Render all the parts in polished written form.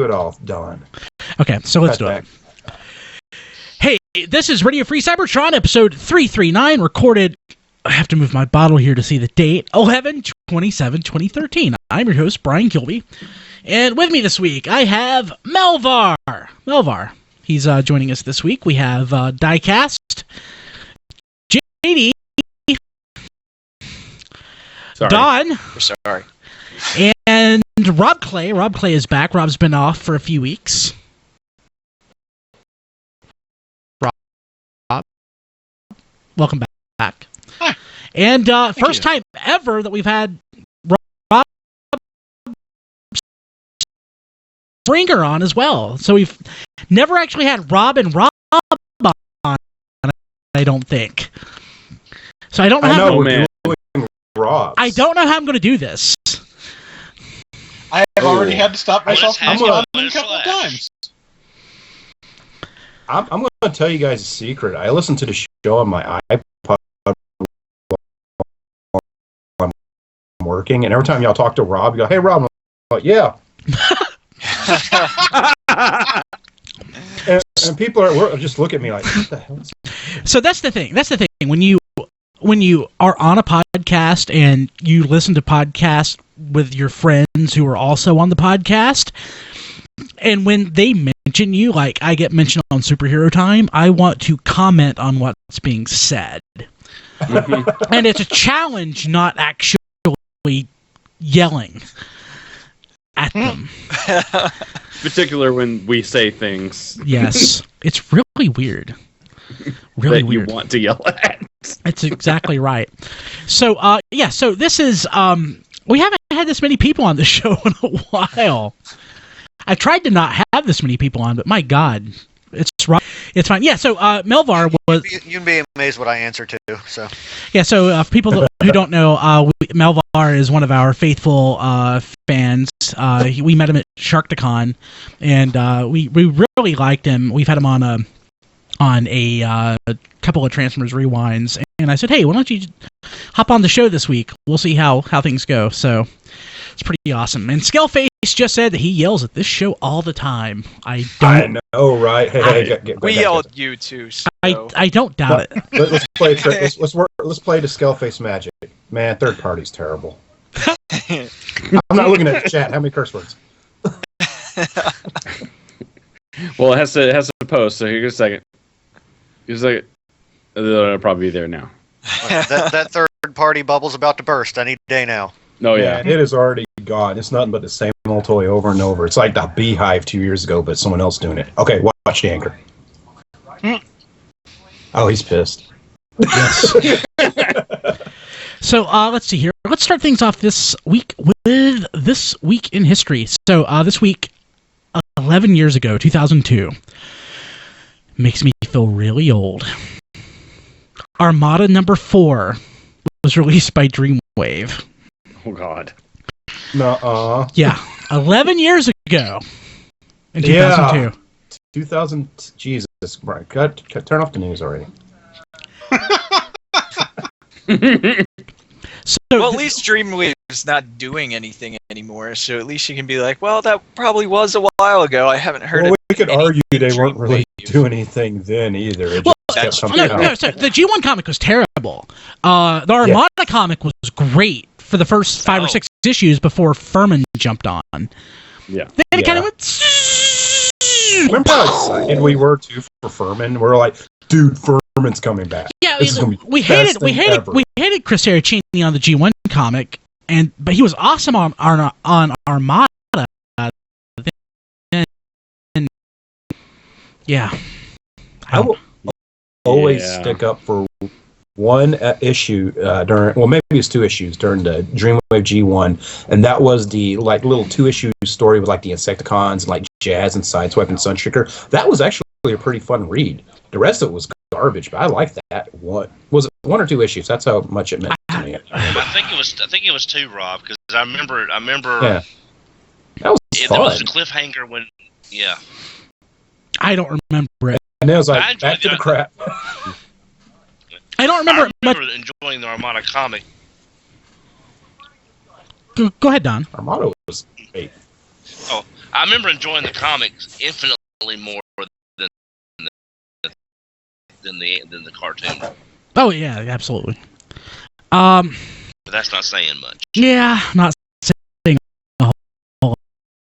it all, Don. Okay, so let's do it. Hey, this is Radio Free Cybertron, episode 339, recorded... I have to move my bottle here to see the date. 11/27/2013. I'm your host, Brian Kilby. And with me this week, I have Melvar. Melvar. He's joining us this week. We have Diecast, JD, Don, sorry, and Rob Clay. Rob Clay is back. Rob's been off for a few weeks. Rob, welcome back. Hi. And first time ever that we've had Rob Springer on as well. So we've never actually had Rob and Rob on, I don't think. So I don't know how man. Rob. I don't know how I'm going to do this. I have already had to stop myself from a couple of times. I'm going to tell you guys a secret. I listen to the show on my iPod while I'm working, and every time y'all talk to Rob, you go, "Hey, Rob," I'm like, "Yeah." and people are just look at me like, "What the hell is that?" So that's the thing. That's the thing. When you are on a podcast and you listen to podcasts with your friends who are also on the podcast, and when they mention you, like I get mentioned on Superhero Time, I want to comment on what's being said. And it's a challenge, not actually yelling at them. Particular when we say things. Yes. It's really weird. Really that weird. You want to yell at. That's exactly right. So, so this is, we haven't had this many people on the show in a while. I tried to not have this many people on, but my God, it's right. It's fine. Yeah, so Melvar was... You can be amazed what I answer to, so... Yeah, so for people who don't know, Melvar is one of our faithful fans. We met him at Sharktacon, and we really liked him. We've had him on a couple of Transformers Rewinds, and I said, "Hey, why don't you hop on the show this week? We'll see how things go." So it's pretty awesome. And Skellface just said that he yells at this show all the time. I know, right? Hey, we yell at you too. So. I don't doubt it. Let's play. Let's play the Skellface magic. Man, third party's terrible. I'm not looking at the chat. How many curse words? Well, it has to post. So here's a second. They'll probably be there now. that third party bubble's about to burst any day now. Oh yeah, it is already gone. It's nothing but the same old toy over and over. It's like the Beehive 2 years ago, but someone else doing it. Okay, watch the anchor. Oh, he's pissed. Yes. So let's see here. Let's start things off this week with This Week in History. So this week, 11 years ago, 2002, makes me feel really old. Armada number 4 was released by Dreamwave. Oh God. Nuh-uh. Yeah, 11 years ago. In 2002. 2000. Jesus, right? Turn off the news already. Well, at least Dreamwave's not doing anything anymore, so at least you can be like, well, that probably was a while ago. I haven't heard it. We could argue they weren't really doing anything then either. It just kept coming out. So the G1 comic was terrible. The Armada comic was great for the first 5 or 6 issues before Furman jumped on. Yeah. Then it kind of went... Remember how excited we were, too, for Furman? We're like, dude, Furman's coming back. Yeah, we hated Chris Terracini on the G1 comic, but he was awesome on Armada. Yeah. I will always stick up for one issue maybe it's 2 issues during the Dreamwave G1, and that was the little 2-issue story with the Insecticons and Jazz and Sideswipe and Sunstreaker. That was actually a pretty fun read. The rest of it was garbage, but I liked that. What was it? 1 or 2 issues? That's how much it meant to me. I think it was 2, Rob, because I remember. Yeah. That was fun. There was a cliffhanger when. Yeah. I don't remember it. And it was back to the crap. I don't remember. I remember enjoying the Armada comic. Go ahead, Don. Armada was great. Oh, I remember enjoying the comics infinitely more than the cartoon. Oh yeah, absolutely. But that's not saying much. Yeah, not saying a whole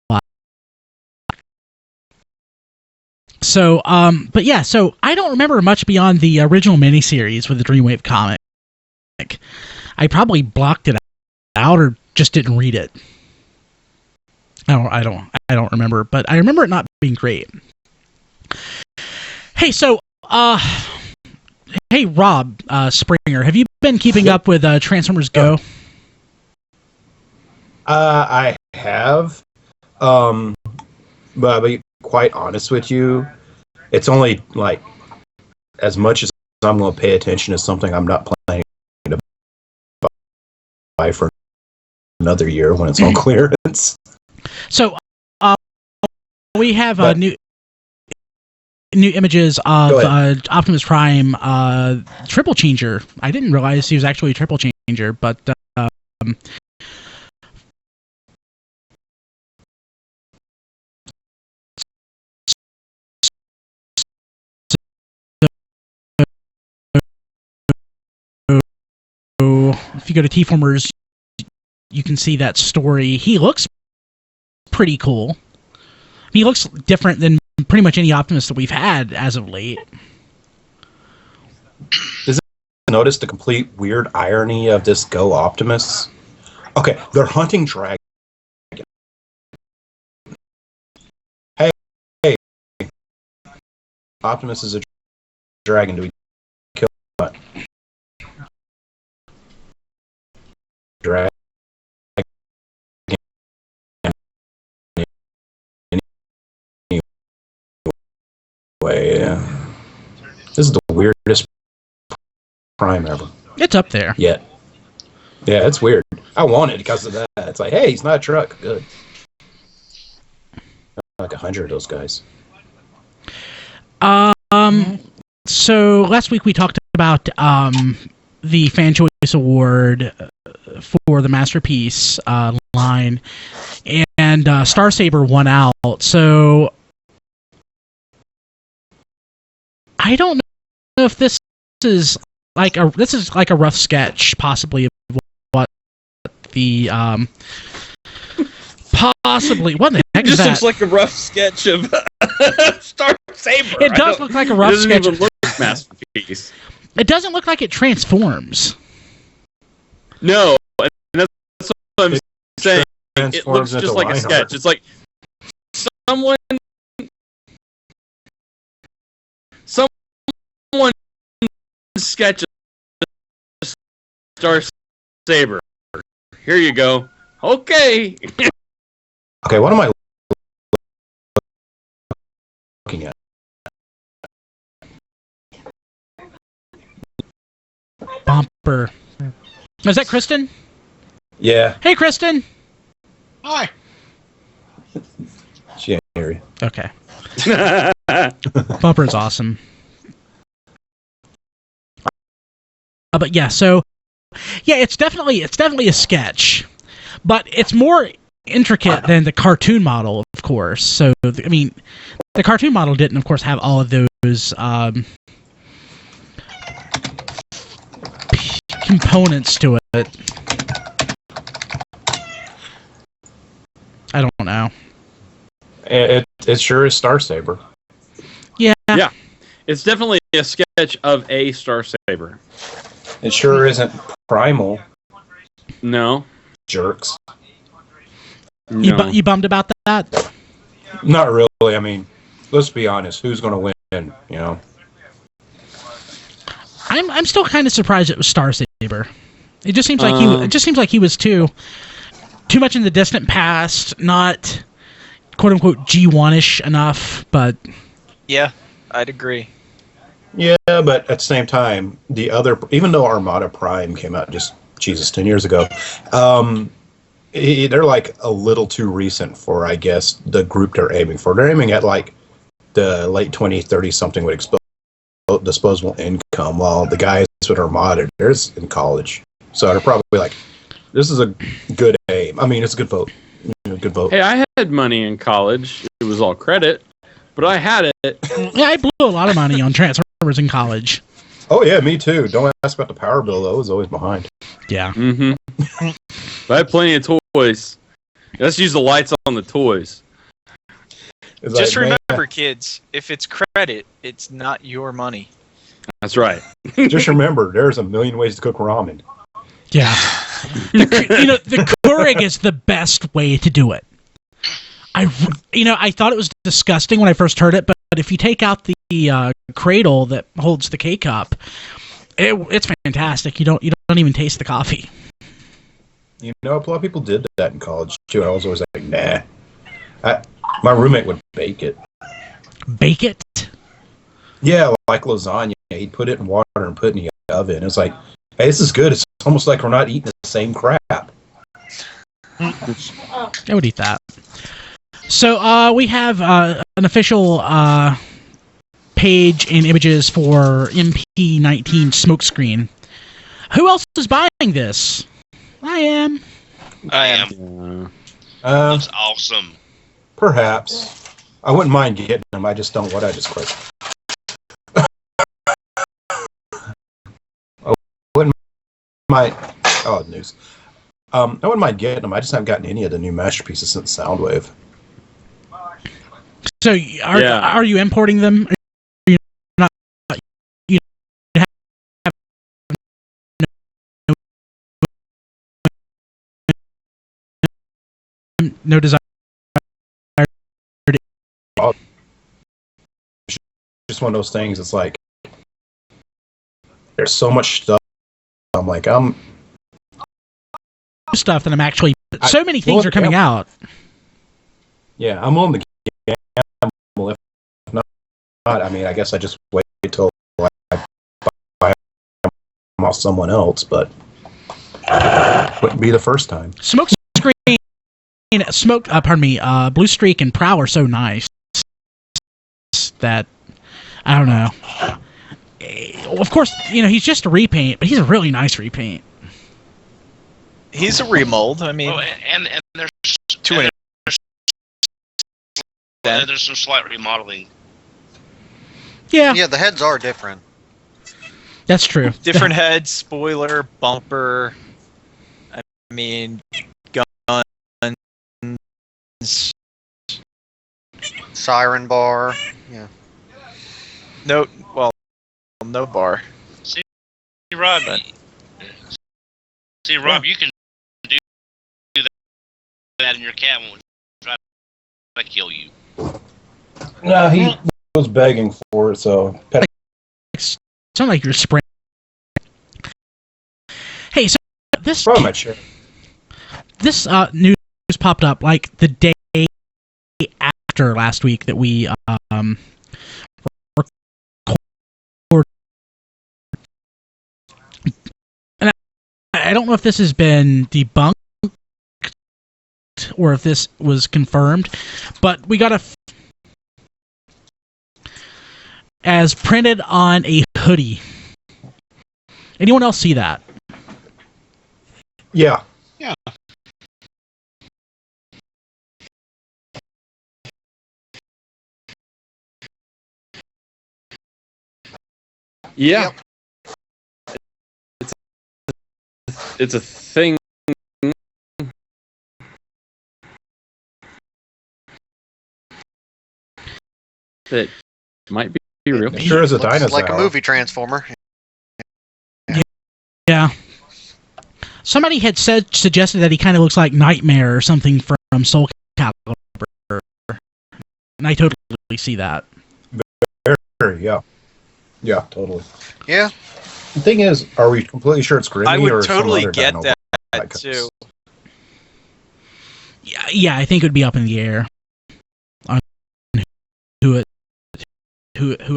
lot. So, but yeah, so I don't remember much beyond the original miniseries with the Dreamwave comic. I probably blocked it out or just didn't read it. I don't remember, but I remember it not being great. Hey, so hey Rob Springer, have you been keeping up with Transformers Go? I have, but I'll be quite honest with you, it's only like as much as I'm going to pay attention to something I'm not planning to buy for another year when it's on clearance. So we have new images of Optimus Prime triple changer. I didn't realize he was actually a triple changer, but if you go to T-Formers, you can see that story. He looks pretty cool. He looks different than pretty much any Optimus that we've had as of late. Does it notice the complete weird irony of this Go Optimus? Okay, they're hunting dragon. Hey, Optimus is a dragon. Do we kill it? Dragon. Yeah. This is the weirdest Prime ever. It's up there. Yeah, it's weird. I want it because of that. It's like, hey, he's not a truck. Good. Like 100 of those guys. So last week we talked about the Fan Choice Award for the Masterpiece line, and Star Saber won out. So I don't know if this is like a rough sketch, possibly, of what the possibly what the heck is that? It just looks like a rough sketch of Star Saber. It does look like a rough sketch. It doesn't even look like Masterpiece. It doesn't look like it transforms. No, and that's what I'm saying. It looks just like a sketch. It's like someone sketch Star Saber. Here you go. Okay. Okay, what am I looking at? Bumper. Is that Kristen? Yeah. Hey, Kristen. Hi. She ain't hear you. Okay. Bumper's awesome. But yeah, so yeah, it's definitely a sketch, but it's more intricate than the cartoon model, of course. So I mean, the cartoon model didn't, of course, have all of those components to it. I don't know. It sure is Star Saber. Yeah. Yeah. It's definitely a sketch of a Star Saber. It sure isn't Primal. No. Jerks. No. You bummed about that? Not really. I mean, let's be honest. Who's going to win? You know. I'm still kind of surprised it was Star Saber. It just seems like he was too much in the distant past, not quote unquote G1-ish enough. But Yeah, I'd agree. Yeah, but at the same time, the other, even though Armada Prime came out just 10 years ago, they're like a little too recent for, I guess, the group they're aiming for. They're aiming at like the late 20s, 30s something with disposable income, while the guys with Armada, they're in college. So they're probably like, this is a good aim. I mean, it's a good vote. You know, good vote. Hey, I had money in college. It was all credit, but I had it. Yeah, I blew a lot of money on Transformers in college. Oh yeah, me too. Don't ask about the power bill though. It was always behind. Yeah. Mm-hmm. I had plenty of toys. Let's use the lights on the toys. Just remember, kids, if it's credit, it's not your money. That's right. Just remember, there's a million ways to cook ramen. Yeah. The Keurig is the best way to do it. I thought it was disgusting when I first heard it, but if you take out the cradle that holds the K-cup, it's fantastic. You don't even taste the coffee. You know, a lot of people did that in college too. I was always like, nah. My roommate would bake it. Bake it? Yeah, like lasagna. He'd put it in water and put it in the oven. It's like, hey, this is good. It's almost like we're not eating the same crap. I would eat that. So we have an official page and images for MP-19 Smokescreen. Who else is buying this? I am. Looks awesome. Perhaps. I wouldn't mind getting them. I just don't. What I just clicked. I wouldn't mind. Oh, news. I wouldn't mind getting them. I just haven't gotten any of the new masterpieces since Soundwave. So are you importing them? Are you not, you have no desire. Just one of those things. It's like there's so much stuff. I'm like, Stuff that I'm actually. So many things are coming out. Yeah, I'm on the gamble. If not, I mean, I guess I just wait till I buy them off someone else, but wouldn't be the first time. Smokescreen, Blue Streak and Prowl are so nice that I don't know. Of course, he's just a repaint, but he's a really nice repaint. He's a remold. I mean, and there's there's some slight remodeling. Yeah. Yeah, the heads are different. That's true. Different heads, spoiler, bumper. I mean, guns, Siren bar. Yeah. No bar. See, Rob. Yeah. You can do that, and your cat won't try to kill you. No, he was begging for it, so. Sound like you're spraying. Hey, so this news popped up like the day after last week that we recorded. And I don't know if this has been debunked or if this was confirmed, but we got as printed on a hoodie. Anyone else see that? Yeah. Yeah. Yeah. It's a thing. That might be real. It sure is a Looks dinosaur. like a movie Transformer. Yeah. Somebody had suggested that he kind of looks like Nightmare or something from Soul Calibur. And I totally see that. Yeah. Yeah, totally. Yeah. The thing is, are we completely sure it's Grimmy I would or some totally other get dino that too. Yeah, I think it would be up in the air on who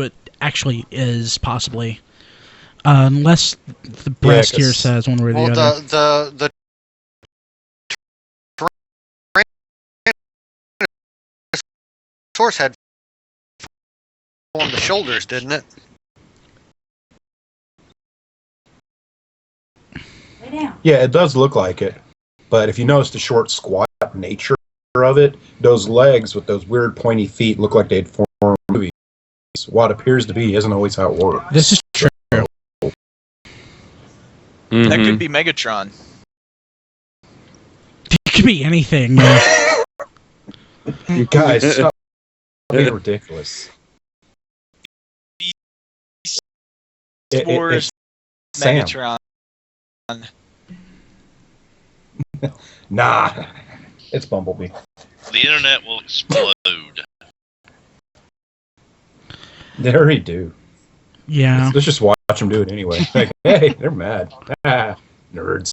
it actually is, possibly. Unless the breast here says one way or the other. The source had on the shoulders, didn't it? Yeah, it does look like it. But if you notice the short, squat nature of it, those legs with those weird pointy feet look like they'd form movies. What appears to be isn't always how it works. This is true. That could be Megatron. It could be anything. You guys, stop being ridiculous. Wars, Sam. Megatron. Nah, it's Bumblebee. The internet will explode. They already do. Yeah. Let's just watch them do it anyway. Like, hey, they're mad. Ah, nerds.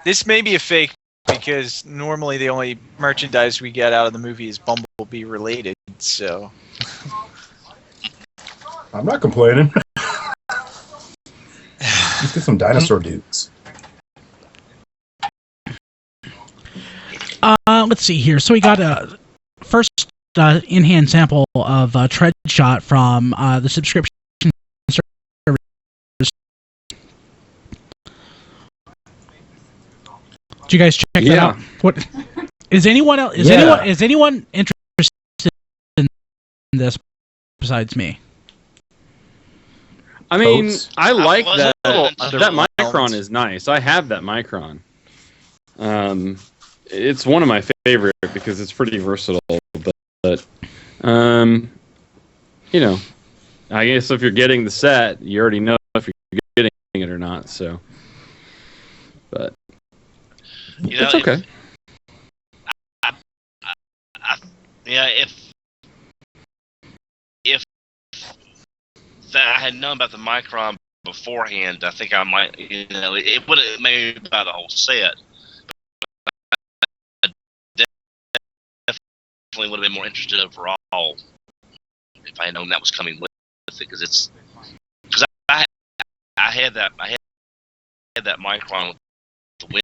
This may be a fake because normally the only merchandise we get out of the movie is Bumblebee related, so. I'm not complaining. Let's get some dinosaur dudes. Let's see here. So we got a first in-hand sample of Treadshot from the subscription service. Did you guys check that out? What is anyone else? Is anyone interested in this besides me? I mean, Coats. I like that. Underwhelmed. That Micron is nice. I have that Micron. It's one of my favorite because it's pretty versatile. But you know, I guess if you're getting the set, you already know if you're getting it or not. So, but You know, it's okay. Yeah, if that I had known about the Micron beforehand, I think I might, it would have made me buy the whole set. I definitely would have been more interested overall if I had known that was coming with it, because I had that Micron with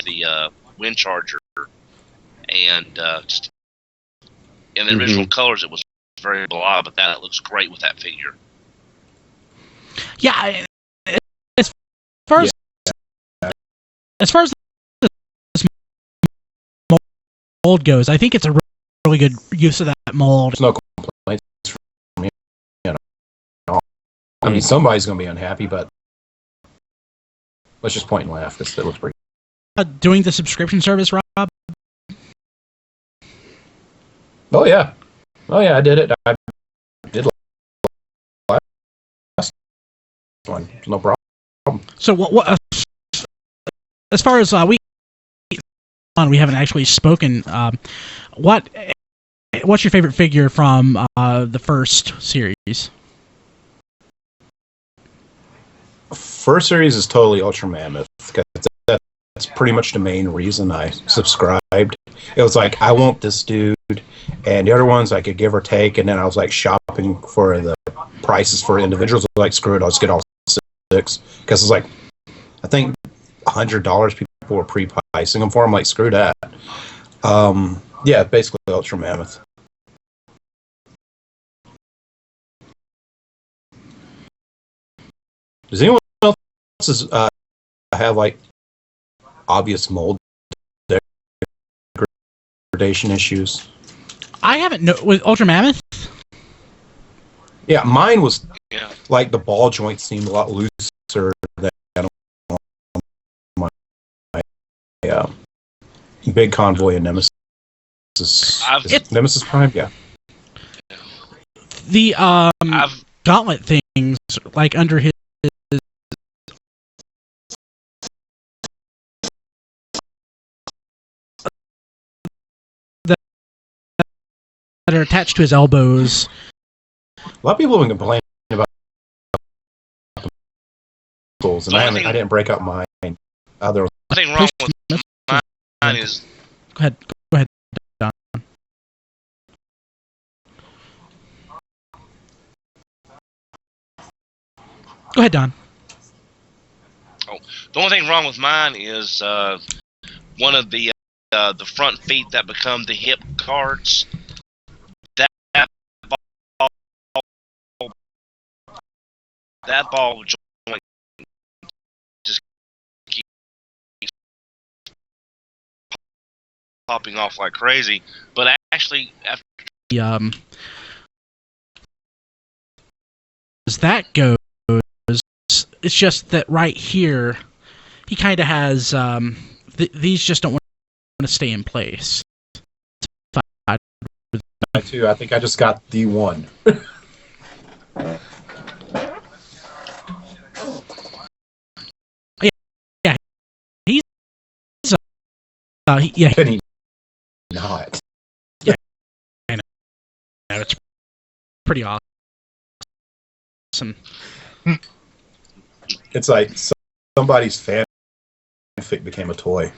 the wind charger, and just in the original colors, it was very blah, but that looks great with that figure. Yeah, as far as this mold goes, I think it's a really good use of that mold. There's no complaints from me. I mean, somebody's going to be unhappy, but let's just point and laugh because it looks pretty. Doing the subscription service, Rob? Oh yeah, I did it. I did last one, no problem. So what as far as we haven't actually spoken. What's your favorite figure from the first series? First series is totally Ultra Mammoth. That's pretty much the main reason I subscribed. It was like, I want this dude, and the other ones I could give or take, and then I was like shopping for the prices for individuals. I was like, screw it, I'll just get all 6, because it's like, I think $100 people were pre-pricing them for. I'm like, screw that. Yeah, basically Ultra Mammoth. Does anyone else have like obvious mold degradation issues? I haven't with Ultra Mammoth. Yeah, mine was like the ball joint seemed a lot looser than my big convoy and Nemesis. Nemesis Prime, yeah. The gauntlet things like under his. That are attached to his elbows. A lot of people have been complaining about tools, and I didn't break out mine. There was nothing wrong with mine is. Go ahead, Don. Go ahead, Don. Oh, the only thing wrong with mine is one of the front feet that become the hip cards. That ball joint just popping off like crazy. But actually, after as that goes, it's just that right here, he kind of has these just don't want to stay in place. Too. I think I just got the one. Yeah, he's yeah. Can he not? Yeah, I know. It's pretty awesome. It's like somebody's fanfic became a toy.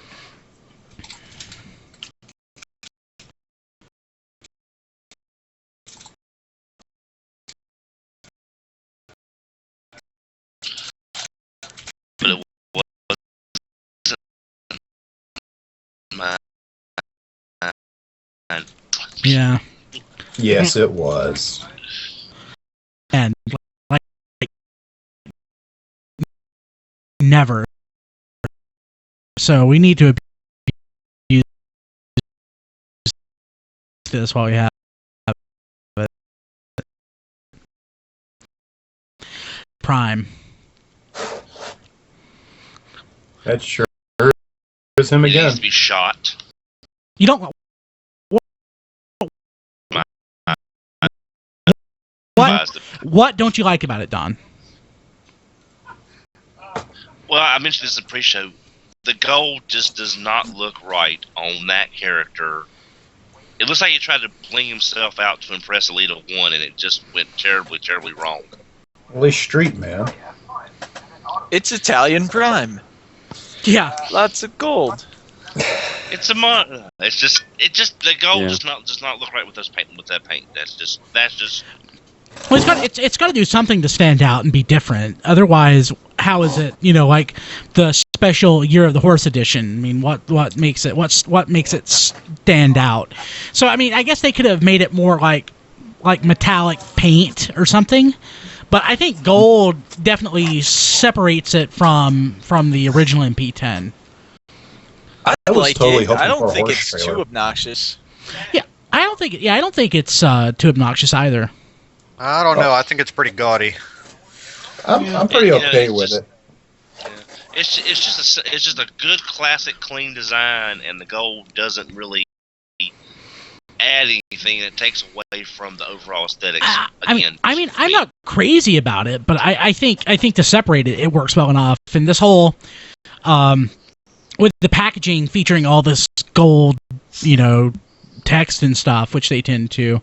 but it wasn't mine. Yeah. Yes, it was. And like never. So we need to abuse this while we have it. Prime. That sure is him It again. needs to be shot. You don't. What don't you like about it, Don? Well, I mentioned this in pre-show. The gold just does not look right on that character. It looks like he tried to bling himself out to impress Elite 1, and it just went terribly, terribly wrong. Well, he's street, man. It's Italian Prime. Yeah. Lots of gold. It's a It's just the gold does not look right with those paint with that paint. That's just. Well, it's got to do something to stand out and be different. Otherwise, how is it? Like the special Year of the Horse edition. I mean, what makes it stand out? So, I mean, I guess they could have made it more like metallic paint or something. But I think gold definitely separates it from the original MP-10. I was totally hoping I don't for a think horse it's trailer. too obnoxious. Yeah, I don't think it's too obnoxious either. I don't know. I think it's pretty gaudy. I'm pretty okay with it. Yeah. It's just a good classic clean design, and the gold doesn't really add anything that takes away from the overall aesthetics. I mean, I'm not crazy about it, but I think to separate it works well enough. And this whole with the packaging featuring all this gold, text and stuff, which they tend to.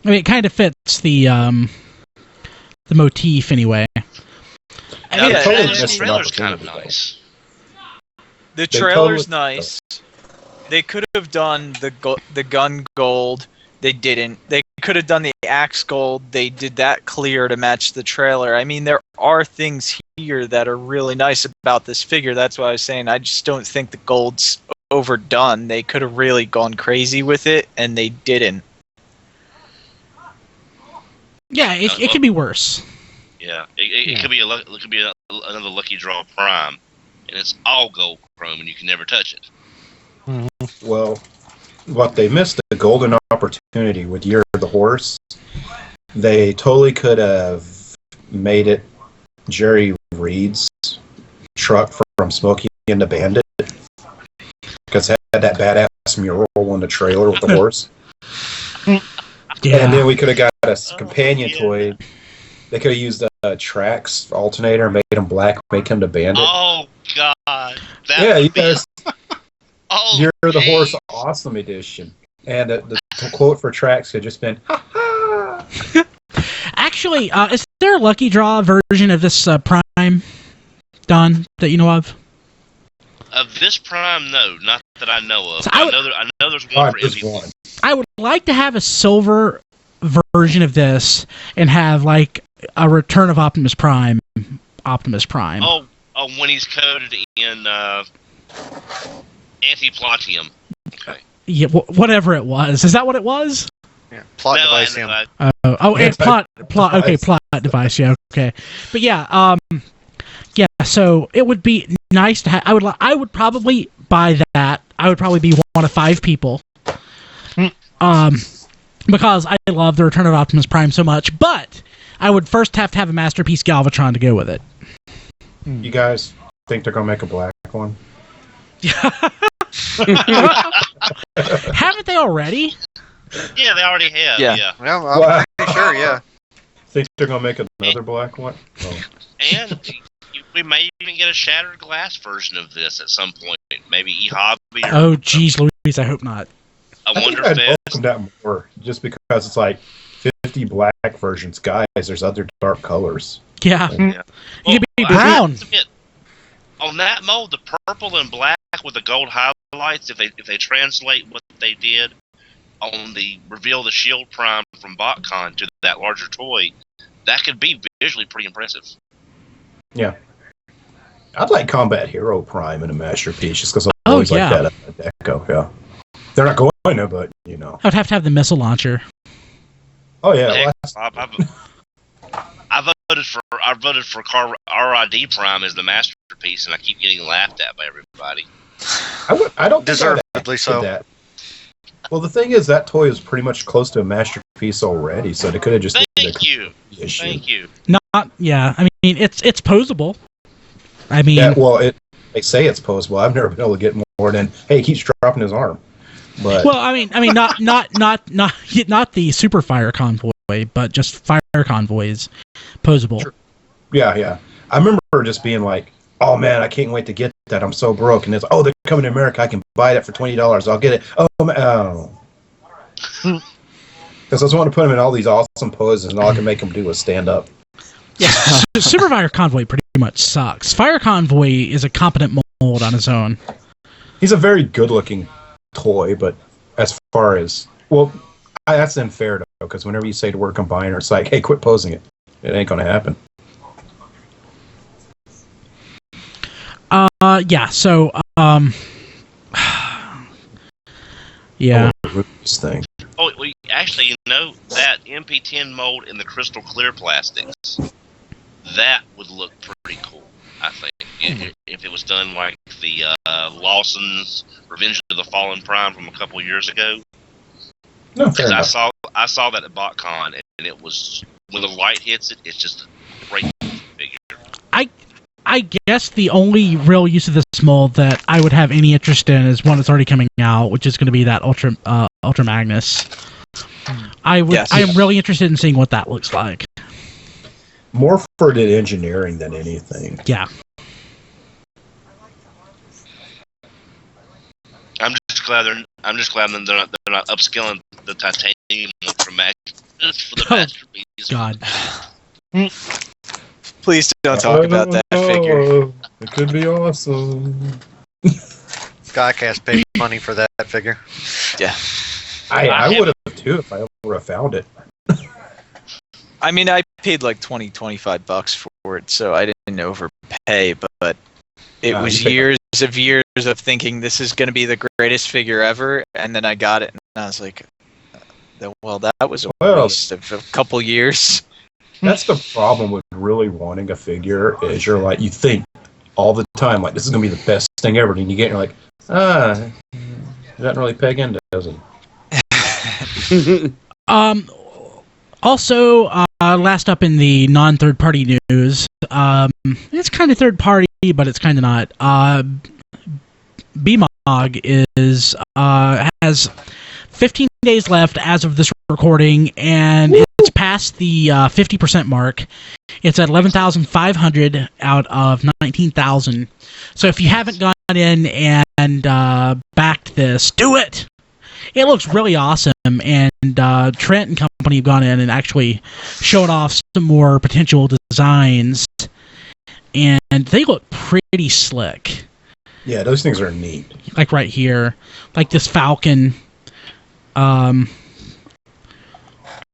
I mean, it kind of fits the motif anyway. I mean, totally the trailer's kind of nice. The trailer's nice. They could have done the gun gold. They didn't. They could have done the axe gold. They did that clear to match the trailer. I mean, there are things here that are really nice about this figure. That's why I was saying I just don't think the gold's overdone. They could have really gone crazy with it, and they didn't. Yeah, it could be worse. Yeah, it could be another lucky draw prime, and it's all gold chrome, and you can never touch it. Well, what they missed the golden opportunity with Year of the Horse. They totally could have made it Jerry Reed's truck from Smokey and the Bandit, because it had that badass mural on the trailer with the horse. Yeah. And then we could have got a companion toy. They could have used a Trax alternator, made him black, make him the Bandit. Oh God! You guys. Year of the dang. Horse Awesome Edition. And the quote for Trax could just been, ha ha! Actually, is there a lucky draw version of this Prime, Don, that you know of? Of this prime, no, not that I know of. So I know there's one for MP-10. I would like to have a silver version of this and have like a Return of Optimus Prime. Oh, when he's coated in anti-platium. Okay. Yeah, whatever it was. Is that what it was? Yeah, plot device. And plot. Okay, plot device. Yeah, okay. But yeah, so it would be nice to have. I would probably buy that. I would probably be one of 5 people. Because I love the Return of Optimus Prime so much, but I would first have to have a Masterpiece Galvatron to go with it. You guys think they're gonna make a black one? Haven't they already? Yeah, they already have. Yeah. Well, I'm pretty sure. Yeah. Think they're gonna make another black one? Oh. And we may even get a shattered glass version of this at some point. Maybe E-Hobby. Oh, geez, Louise, I hope not. I wonder I'd if welcome that more, just because it's like 50 black versions. Guys, there's other dark colors. Yeah. Yeah. You could be I brown. have to admit, on that mold, the purple and black with the gold highlights, if they translate what they did on the Reveal the Shield Prime from BotCon to that larger toy, that could be visually pretty impressive. Yeah. I'd like Combat Hero Prime in a Masterpiece, just because I Oh, always yeah. like that Deco. Yeah. They're not going to, but, you know. I would have to have the missile launcher. Oh, yeah. Heck, last- I voted for RID Prime as the masterpiece, and I keep getting laughed at by everybody. I don't think I would Deservedly add so. that. Well, the thing is, that toy is pretty much close to a Masterpiece already, so they could have just did Thank you. the issue. Thank you. Not, yeah. I mean, it's posable. I mean, Yeah, well, they say it's posable. I've never been able to get more than, hey, he keeps dropping his arm. But well, I mean, not the Super Fire Convoy, but just Fire Convoys, posable. Sure. Yeah. I remember just being like, oh man, I can't wait to get that. I'm so broke. And it's, oh, they're coming to America. I can buy that for $20. I'll get it. Oh, man. Oh. Because I just want to put them in all these awesome poses, and all I can make them do is stand up. Yeah, Super Fire Convoy pretty much sucks. Fire Convoy is a competent mold on his own. He's a very good-looking toy, but as far as, well, that's unfair though, because whenever you say the word combiner, it's like, hey, quit posing it. It ain't gonna happen. Yeah. So, yeah. This thing. Oh, well, actually, you know, that MP-10 mold in the crystal clear plastics, that would look pretty cool, I think. If it was done like the Lawson's Revenge of the Fallen Prime from a couple of years ago. No, fair Because enough. I saw that at BotCon, and it was, when the light hits it, it's just a great figure. I guess the only real use of this mold that I would have any interest in is one that's already coming out, which is going to be that Ultra Magnus. I am really interested in seeing what that looks like. More for the engineering than anything. Yeah. I'm just glad they're not upskilling the titanium Ultra Magnus for the masterpiece. God. Please don't talk about that figure. It could be awesome. Skycast paid money for that figure. Yeah. I would have too if I ever have found it. I mean, I paid like $20-25 for it, so I didn't overpay, but it was years of thinking this is going to be the greatest figure ever, and then I got it, and I was like, well, that was a waste of a couple years. That's the problem with really wanting a figure, is you're like, you think all the time, like, this is going to be the best thing ever, and you get, you're like, it doesn't really peg in, does it? Also, last up in the non-third party news, it's kind of third party, but it's kind of not. BMOG has 15 days left as of this recording, and it's past the 50% mark. It's at 11,500 out of 19,000. So if you haven't gone in and backed this, do it! It looks really awesome, and Trent and company have gone in and actually showed off some more potential designs, and they look pretty slick. Yeah, those things are neat. Like right here, like this Falcon,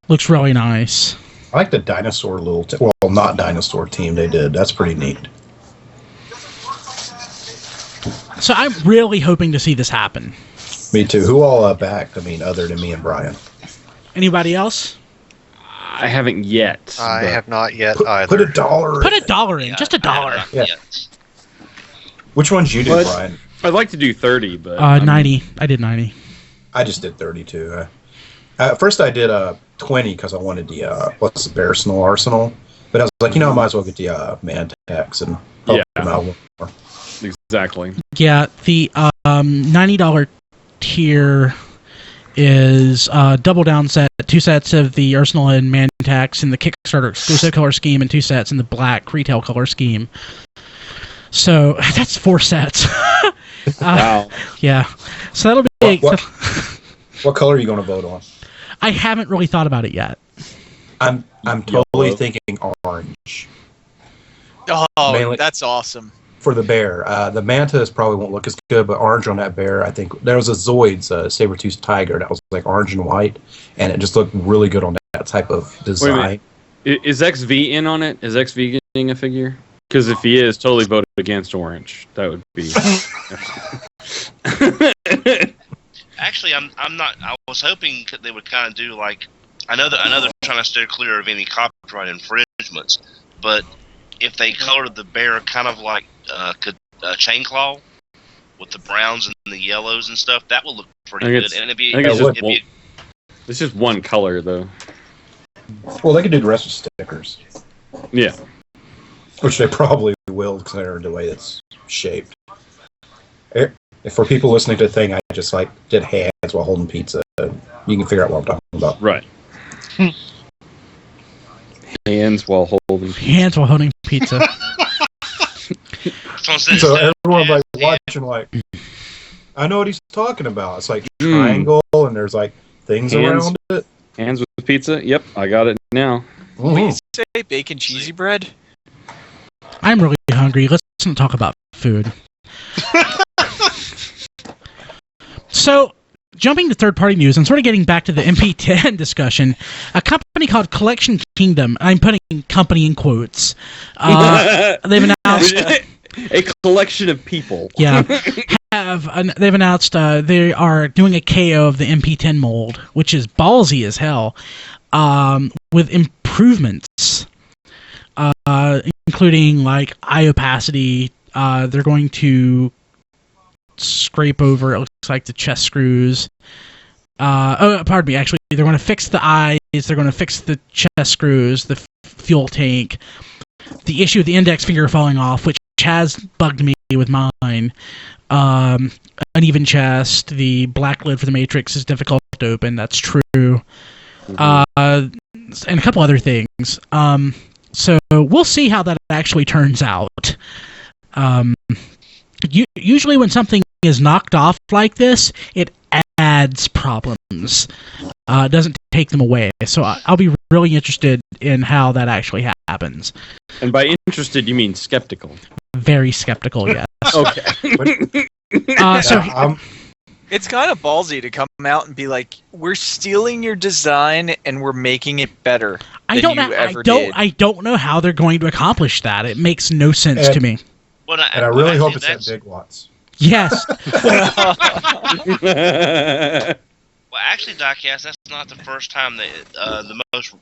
looks really nice. I like the dinosaur well, not dinosaur team they did. That's pretty neat. So I'm really hoping to see this happen. Me too. Who all backed? I mean, other than me and Brian. Anybody else? I haven't yet. I have not yet Put either. $1. Put $1 in, just $1. Yeah. Which ones you did, Brian? I'd like to do 30, but 90. I did 90. I just did 32. First, I did 20 because I wanted the what's the Bearsnell Arsenal, but I was like, I might as well get the Mantex and help them out more. Exactly. Yeah, the $90 tier is double down set, 2 sets of the Arsenal and Mantex in the Kickstarter exclusive color scheme, and 2 sets in the black retail color scheme. So that's 4 sets. Wow. Yeah. So that'll be. What color are you going to vote on? I haven't really thought about it yet. I'm totally thinking orange. Oh, Mainly that's awesome. for the bear. The mantis probably won't look as good, but orange on that bear, I think there was a Zoids saber-toothed tiger that was like orange and white, and it just looked really good on that type of design. Is XV in on it? Is XV getting a figure? Because if he is, totally vote against orange. That would be. Actually, I'm not. I was hoping they would kind of do like. I know they're trying to steer clear of any copyright infringements, but if they colored the bear kind of like chain claw with the browns and the yellows and stuff, that would look pretty good. And it's just one color though. Well, they could do the rest with stickers. Yeah. Which they probably will, considering the way it's shaped. For people listening to the thing, I just did hands while holding pizza. You can figure out what I'm talking about. Right. Hands while holding pizza. So everyone watching I know what he's talking about. It's like triangle and there's things around it. Hands with pizza? Yep, I got it now. Wait, you say bacon cheesy bread? I'm really hungry. Let's not talk about food. So, jumping to third-party news and sort of getting back to the MP-10 discussion, a company called Collection Kingdom, I'm putting company in quotes, they've announced... a collection of people. Yeah. They've announced they are doing a KO of the MP-10 mold, which is ballsy as hell, with improvements, including eye opacity. They're going to scrape over, it looks like, the chest screws. Pardon me, actually, they're going to fix the eyes, they're going to fix the chest screws, the fuel tank, the issue of the index finger falling off, which has bugged me with mine. Uneven chest, the black lid for the Matrix is difficult to open, that's true. And a couple other things. So we'll see how that actually turns out. Usually when something is knocked off like this, it adds problems. It doesn't take them away. So I'll be really interested in how that actually happens. And by interested, you mean skeptical? Very skeptical, yes. Okay. It's kind of ballsy to come out and be like, "We're stealing your design and we're making it better." I don't know how they're going to accomplish that. It makes no sense to me. Well, I really hope it's at Big Lots. Yes. Well, actually, Diecast, that's not the first time that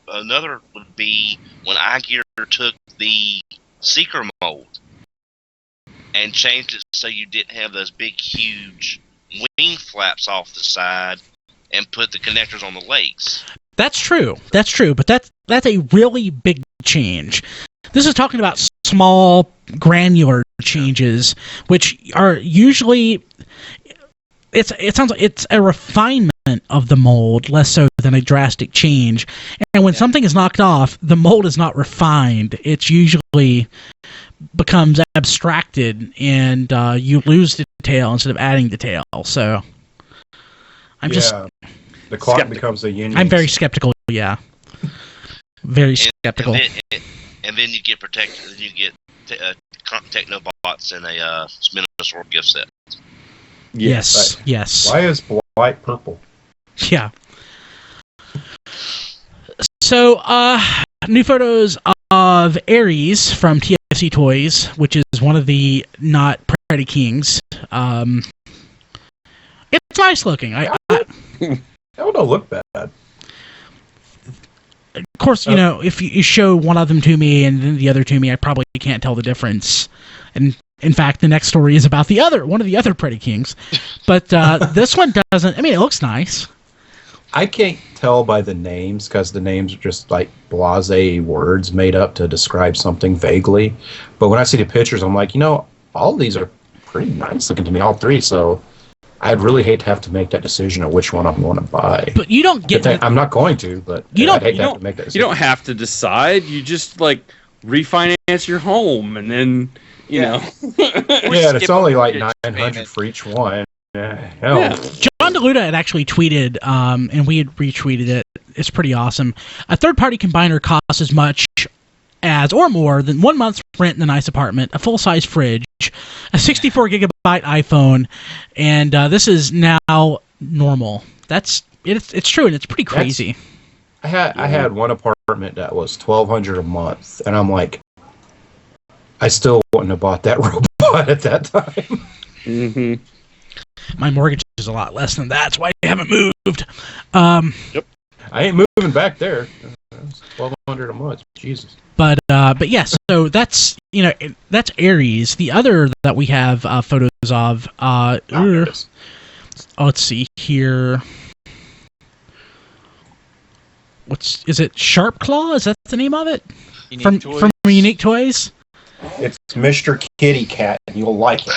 another would be when iGear took the Seeker mold and changed it so you didn't have those big, huge wing flaps off the side and put the connectors on the legs. That's true, but that's a really big change. This is talking about small, granular changes, which are usually... It sounds like it's a refinement of the mold, less so than a drastic change. And when something is knocked off, the mold is not refined. It usually becomes abstracted, and you lose detail instead of adding detail. So the clock becomes a union. I'm very skeptical. Yeah, very skeptical. And then you get protected. Then you get Technobots and a Minosaur gift set. Yes. Yes. Why is white purple? Yeah. So, new photos of Ares from TFC Toys, which is one of the not Predakings. It's nice looking. That would not look bad. Of course, if you show one of them to me and then the other to me, I probably can't tell the difference. And In fact, the next story is about one of the other Predakings. But this one doesn't. I mean, it looks nice. I can't tell by the names because the names are just like blasé words made up to describe something vaguely. But when I see the pictures, I'm like, all these are pretty nice looking to me, all three. So I'd really hate to have to make that decision of which one I'm going to buy. But you don't get. I'm not going to, but I'd hate to have to make that decision. You don't have to decide. You just refinance your home, and then you know. Yeah, it's only like $900 for each one. Hell. Yeah. John DeLuda had actually tweeted, and we had retweeted it. It's pretty awesome. A third-party combiner costs as much as or more than 1 month's rent in a nice apartment, a full-size fridge, a 64-gigabyte iPhone, and this is now normal. It's true, and it's pretty crazy. I had one apartment that was $1,200 a month, and I'm like, I still wouldn't have bought that robot at that time. Mm-hmm. My mortgage is a lot less than that. That's why I haven't moved. Yep. I ain't moving back there. It's $1,200 a month. Jesus. But yeah, so that's Ares. The other that we have photos of. Let's see here. Is it Sharp Claw? Is that the name of it? From Unique Toys? It's Mr. Kitty Cat. You'll like it.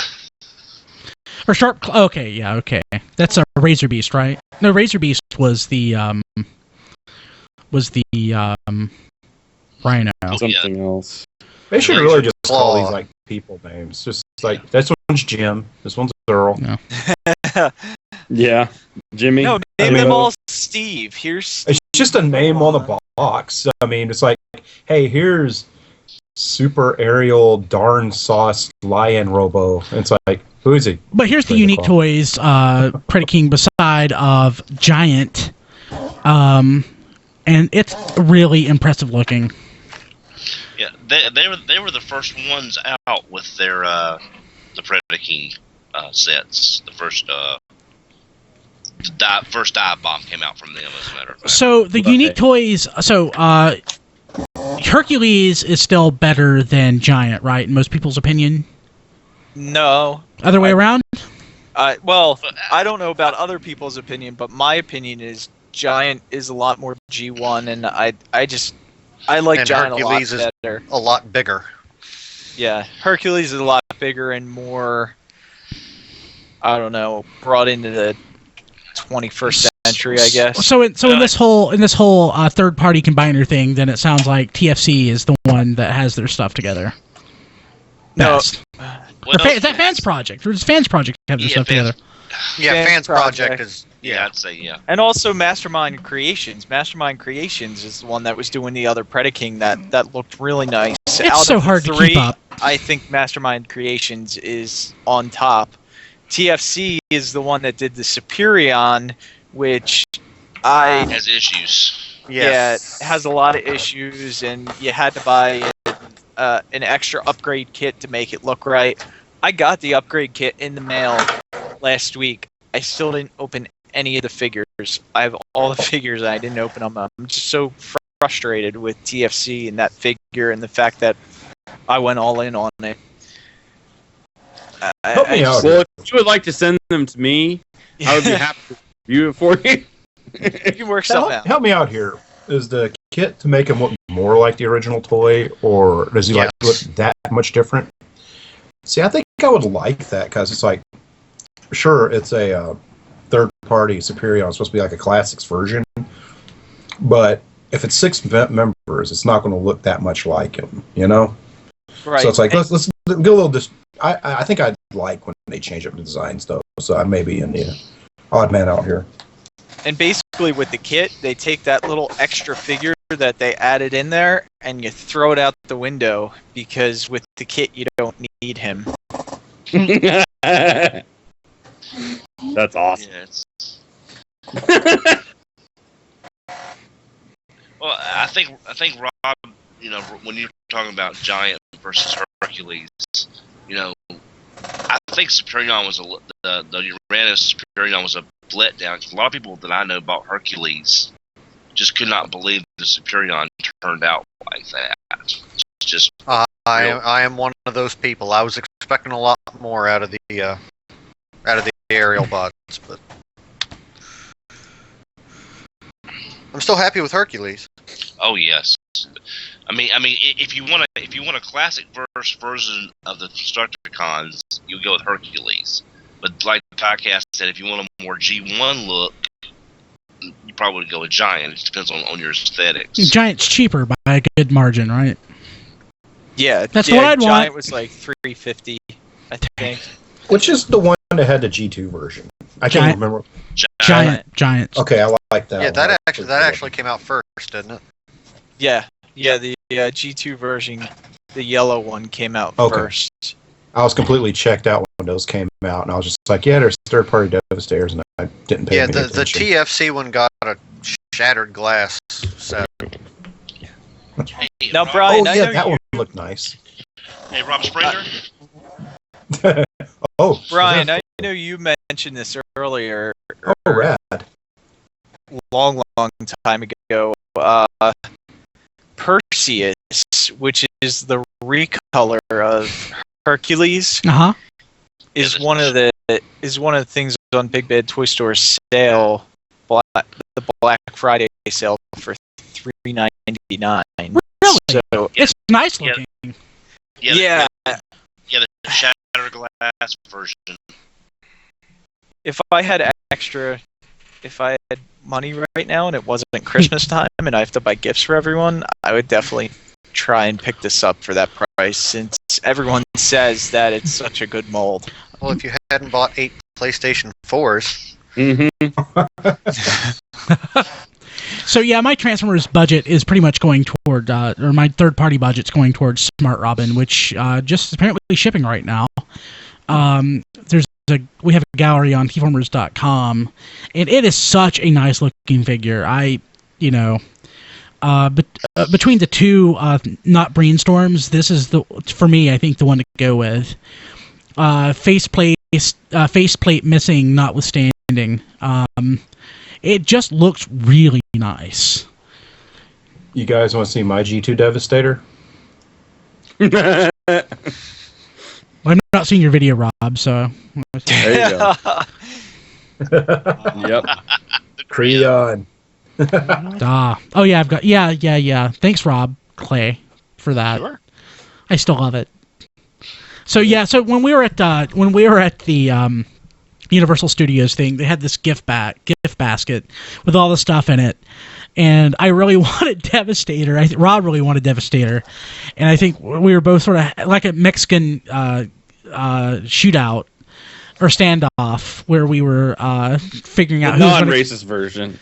Or Sharp Claw. Okay, yeah, okay. That's a Razor Beast, right? No, Razor Beast was the Rhino. Something else. They should really just call these like people names. Just like this one's Jim. This one's Earl. No. Yeah, Jimmy. No, name them all Steve. Here's Steve. It's just a name on the box. I mean, it's like, hey, here's Super Aerial Darn Sauce Lion Robo. And it's like, who is he? But here's the Unique Toys Predaking beside of Giant, and it's really impressive looking. Yeah, they were the first ones out with their the Predaking sets. The first first dive bomb came out from them, as a matter of fact. So the Unique Toys. So Hercules is still better than Giant, right? In most people's opinion. No. Other way around? Well, I don't know about other people's opinion, but my opinion is Giant is a lot more G1, and I like and Giant Hercules a lot better. Is a lot bigger. Yeah, Hercules is a lot bigger and more, I don't know, brought into the 21st century, I guess. So in this whole third-party combiner thing, then it sounds like TFC is the one that has their stuff together. Best. Well, is that Fansproject? Or does Fansproject have their stuff together? Yeah, Fansproject is. Yeah, I'd say yeah. And also Mastermind Creations. Mastermind Creations is the one that was doing the other Predaking that looked really nice. It's Out so of hard to three, keep up. I think Mastermind Creations is on top. TFC is the one that did the Superion, which has issues. Yeah, it has a lot of issues, and you had to buy an extra upgrade kit to make it look right. I got the upgrade kit in the mail last week. I still didn't open any of the figures. I have all the figures, and I didn't open them. I'm just so frustrated with TFC and that figure and the fact that I went all in on it. Help me out. Well, if you would like to send them to me, I would be happy to review it for you. You can work something out. Help me out here. Is the kit to make him look more like the original toy, or does he look that much different? See, I think I would like that, because it's like, sure, it's a third-party Superion. It's supposed to be like a classics version, but if it's 6 members, it's not going to look that much like him, you know? Right. So it's like, let's get a little. I think I'd like when they change up the designs, though. So I may be in the odd man out here. And basically with the kit, they take that little extra figure that they added in there and you throw it out the window, because with the kit you don't need him. That's awesome. Yeah, well, I think Rob, when you're talking about Giant versus Hercules, I think Superion was the Uranus Superion was a letdown. A lot of people that I know bought Hercules just could not believe the Superion turned out like that. It's just I am one of those people. I was expecting a lot more out of the aerial bots, but I'm still happy with Hercules. Oh yes. I mean, if you want a classic version of the Destructicons, you go with Hercules. But like the podcast said, if you want a more G1 look, you probably would go with Giant. It depends on your aesthetics. Giant's cheaper by a good margin, right? Yeah, that's what I'd Giant want. was like $350, I think. Which is the one that had the G2 version? I can't remember. Giant. Okay, I like that. Yeah, that actually came out first, didn't it? Yeah, the G2 version, the yellow one came out first. I was completely checked out when those came out, and I was just like, yeah, there's third-party Devastators, and I didn't pay any attention. The TFC one got a shattered glass set. Now, Brian, oh, yeah, that one looked nice. Hey, Rob Springer. Oh, Brian, I know you mentioned this earlier. Oh, rad. Long time ago. Perseus, which is the recolor of Hercules, is one of the things on Big Bad Toy Store sale, the Black Friday sale for $3.99. Really? So it's nice looking. Yeah, the shattered glass version. If I had money right now and it wasn't Christmas time and I have to buy gifts for everyone, I would definitely try and pick this up for that price, since everyone says that it's such a good mold. Well, if you hadn't bought 8 PlayStation 4s. So yeah, my Transformers budget is pretty much going toward, or my third-party budget's going towards Smart Robin, which just is apparently shipping right now. We have a gallery on Teeformers.com, and it is such a nice looking figure. But between the two not brainstorms, this is for me, I think, the one to go with. Faceplate missing notwithstanding. It just looks really nice. You guys want to see my G2 Devastator? I'm not seeing your video, Rob, so... There you go. Yep. Creon. Oh, yeah, I've got... Yeah. Thanks, Rob Clay, for that. Sure. I still love it. So, yeah, when we were at the Universal Studios thing, they had this gift basket with all the stuff in it. And I really wanted Devastator. Rob really wanted Devastator. And I think we were both sort of like a Mexican shootout or standoff where we were figuring out the non-racist version.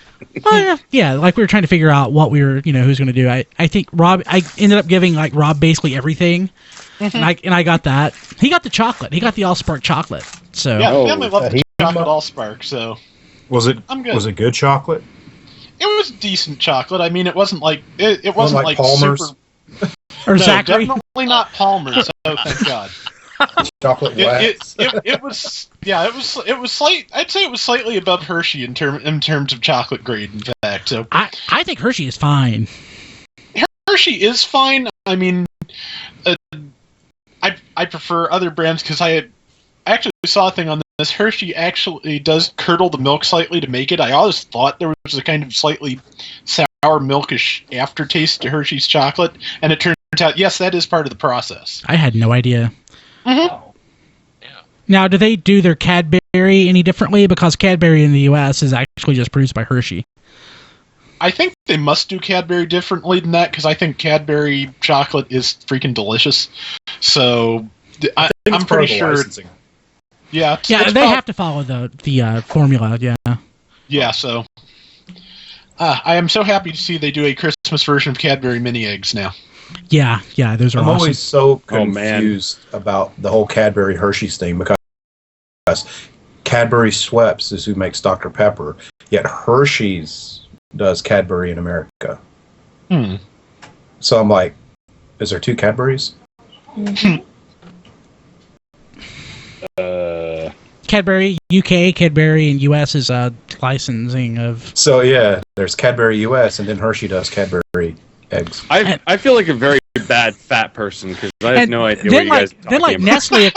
Yeah, like we were trying to figure out what we were, who's going to do. I think I ended up giving like Rob basically everything. Mm-hmm. And I got that. He got the chocolate. He got the Allspark chocolate. So yeah, family loved the chocolate Allspark. So was it? I'm good. Was it good chocolate? It was decent chocolate. I mean, it wasn't like it wasn't like Palmer's? super. Or no, Zachary? Definitely not Palmer's. Oh, thank God. Chocolate wax. It was slight. I'd say it was slightly above Hershey in terms of chocolate grade. In fact, so I think Hershey is fine. Hershey is fine. I mean, I prefer other brands because I actually saw a thing on this. Hershey actually does curdle the milk slightly to make it. I always thought there was a kind of slightly sour milkish aftertaste to Hershey's chocolate, and it turns out, yes, that is part of the process. I had no idea. Mm-hmm. Yeah. Now, do they do their Cadbury any differently? Because Cadbury in the U.S. is actually just produced by Hershey. I think they must do Cadbury differently than that, because I think Cadbury chocolate is freaking delicious. So I'm pretty sure. Licensing. Yeah, they have to follow the formula. Yeah. Yeah. So I am so happy to see they do a Christmas version of Cadbury mini eggs now. Yeah, those are I'm awesome. always so confused about the whole Cadbury Hershey's thing, because Cadbury Schweppes is who makes Dr. Pepper, yet Hershey's does Cadbury in America. So I'm like, is there two Cadburys? Cadbury UK, Cadbury in US is licensing of. So yeah, there's Cadbury US, and then Hershey does Cadbury eggs. I feel like a very bad fat person because I have no idea what you guys are talking about. Nestle,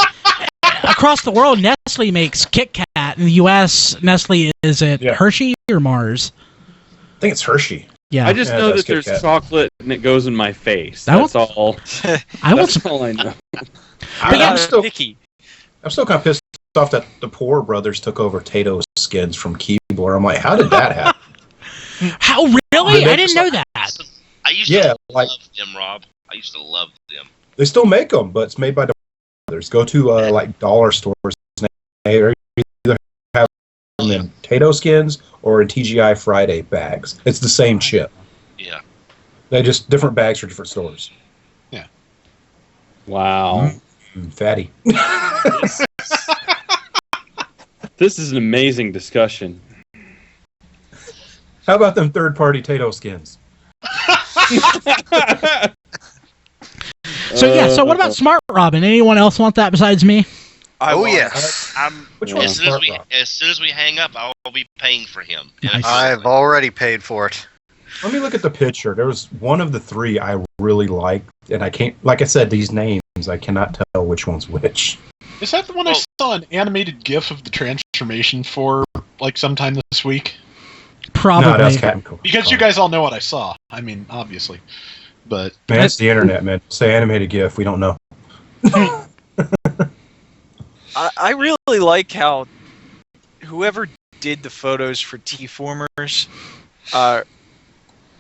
across the world, Nestle makes Kit Kat. In the U.S., Nestle is it Hershey or Mars? I think it's Hershey. Yeah, I just know that there's chocolate and it goes in my face. That's all. That's all I know. I'm still kind of pissed off that the Poor Brothers took over Tato skins from Keebler. I'm like, how did that happen? How really? I didn't know that. I used to love them, Rob. I used to love them. They still make them, but it's made by the brothers. Go to like dollar stores. They either have them in Tato skins or in TGI Friday bags. It's the same chip. Yeah. They're just different bags for different stores. Yeah. Wow. Fatty. This is an amazing discussion. How about them third-party Tato skins? So what about Smart Robin? Anyone else want that besides me? Yes. Which one? As soon as we hang up, I'll be paying for him. Nice. I've already paid for it. Let me look at the picture. There was one of the three I really liked, and I can't. Like I said, these names I cannot tell which one's which. Is that the one I saw an animated GIF of the transformation for, like, sometime this week? Probably. No, that's Captain Because you guys all know what I saw. I mean, obviously. But man, it's the internet, man. Say animated GIF, we don't know. I really like how whoever did the photos for T-Formers,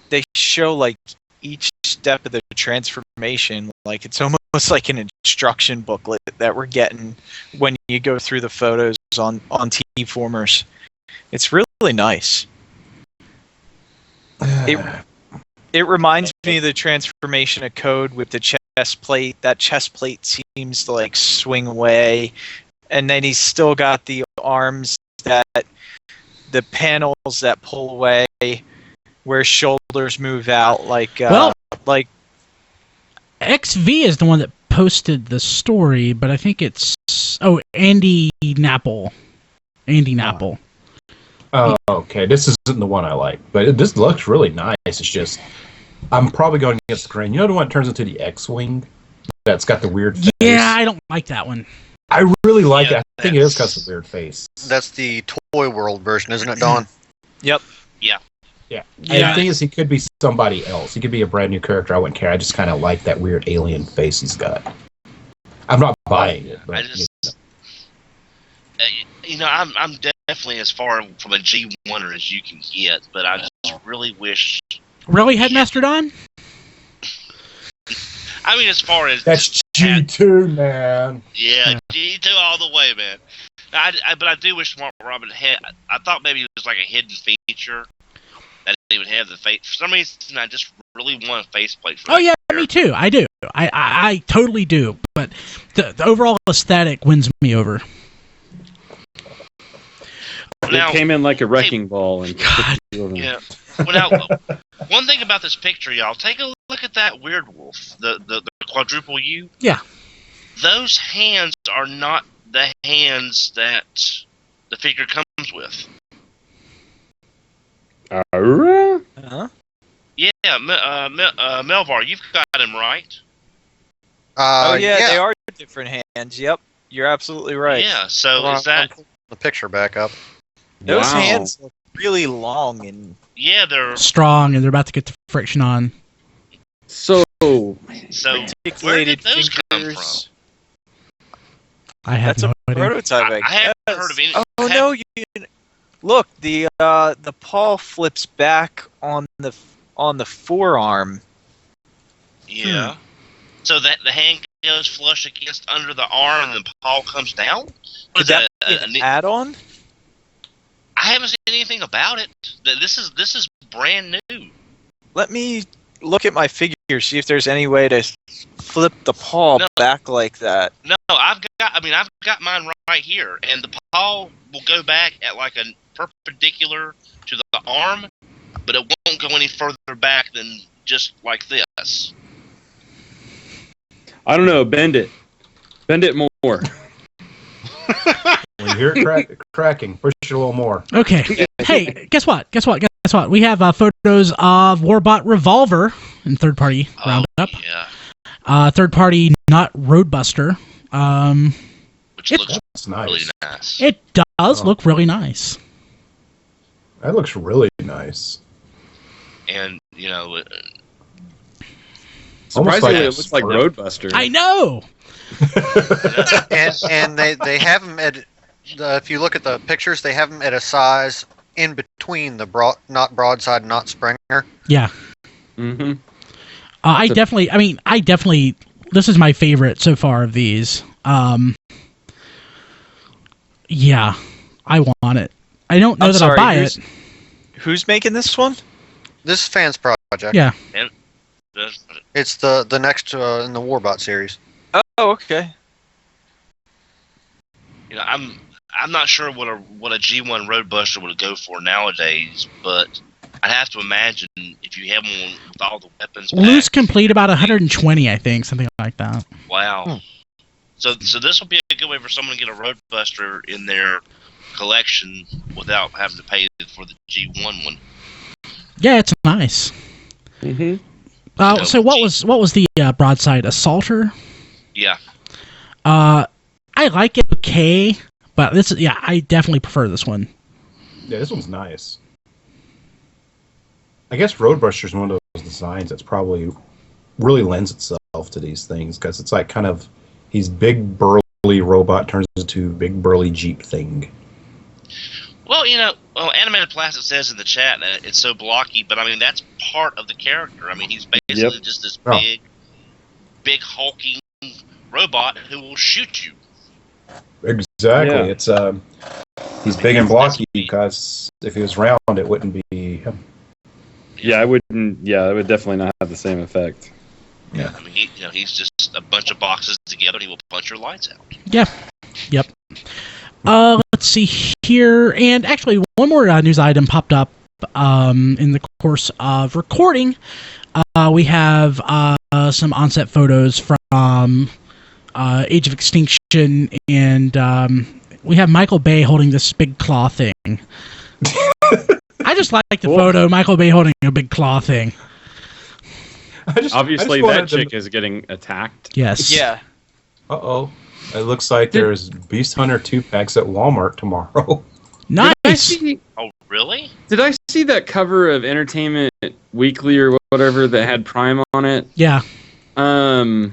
they show like each step of the transformation. Like it's almost like an instruction booklet that we're getting when you go through the photos on T-Formers. It's really nice. It reminds me of the transformation of Code with the chest plate. That chest plate seems to like swing away, and then he's still got the arms that the panels that pull away, where shoulders move out. Like XV is the one that posted the story, but I think it's Andy Napple. Oh, okay. This isn't the one I like, but this looks really nice. It's just, I'm probably going against the grain. You know the one that turns into the X-Wing? That's got the weird face? Yeah, I don't like that one. I really like it. I think it is because of the weird face. That's the Toy World version, isn't it, Don? Yep. Yeah. And the thing is, he could be somebody else. He could be a brand new character. I wouldn't care. I just kind of like that weird alien face he's got. I'm not buying it. But, I'm definitely as far from a G1er as you can get, but I just really wish. Really, Headmaster Don? I mean, as far as that's G2, man. Yeah, G2 all the way, man. But I do wish Smart Robin had. I thought maybe it was like a hidden feature that he would have the face. For some reason, I just really want a faceplate for. Oh yeah, me too. I do. I totally do. But the overall aesthetic wins me over. Now, it came in like a wrecking ball. And yeah. Well, now, one thing about this picture, y'all, take a look at that weird wolf, the quadruple U. Yeah. Those hands are not the hands that the figure comes with. Uh-huh. Yeah, Melvar, you've got him right. Yeah, they are different hands. Yep, you're absolutely right. Yeah, so is that the picture back up? Those hands look really long and they're strong, and they're about to get the friction on. So where did those come from? I have That's no a idea. prototype. I haven't heard of any. Oh no! Look, the paw flips back on the forearm. Yeah. So that the hand goes flush against under the arm, and the paw comes down. Is that an add-on? I haven't seen anything about it. This is brand new. Let me look at my figure, see if there's any way to flip the paw back like that. No, I've got mine right here, and the paw will go back at like a perpendicular to the arm, but it won't go any further back than just like this. I don't know. Bend it more. When you hear it cracking, push it a little more. Okay. Hey, guess what? We have photos of Warbot Revolver in third-party roundup. Yeah. Third-party Not Roadbuster. which looks nice. really nice. It does look really nice. That looks really nice. And, you know... Surprisingly, like it looks like Roadbuster. I know! and they have them at... if you look at the pictures, they have them at a size in between the not broadside, not Springer. Yeah. Mm-hmm. I definitely... This is my favorite so far of these. Yeah. I want it. I don't know I'll buy it. Who's making this one? This is Fansproject. Yeah. It's the next in the Warbot series. Oh, okay. You know, I'm not sure what a G1 Roadbuster would go for nowadays, but I'd have to imagine if you have one with all the weapons. Loose complete about 120, I think, something like that. Wow. So this will be a good way for someone to get a Roadbuster in their collection without having to pay for the G1 one. Yeah, it's nice. Mm-hmm. So what was the broadside assaulter? Yeah. I like it okay, but I definitely prefer this one. Yeah, this one's nice. I guess Roadbuster's one of those designs that's probably really lends itself to these things because it's like kind of he's big burly robot turns into big burly Jeep thing. Well, you know, Animated Plastic says in the chat that it's so blocky, but I mean that's part of the character. I mean he's basically just this big hulking robot who will shoot you. Exactly. Yeah. It's he's big and blocky because if he was round, it wouldn't be him. Yeah, I wouldn't. Yeah, it would definitely not have the same effect. Yeah. I mean, he's just a bunch of boxes together, and he will punch your lights out. Yeah. Yep. Let's see here, and actually, one more news item popped up in the course of recording. We have some on-set photos from Age of Extinction, and we have Michael Bay holding this big claw thing. I just like the photo, Michael Bay holding a big claw thing. Obviously, that chick is getting attacked. Yes. Yeah. Uh-oh. It looks like there's Beast Hunter 2-packs at Walmart tomorrow. Nice! Oh, really? Did I see that cover of Entertainment Weekly or whatever that had Prime on it? Yeah. That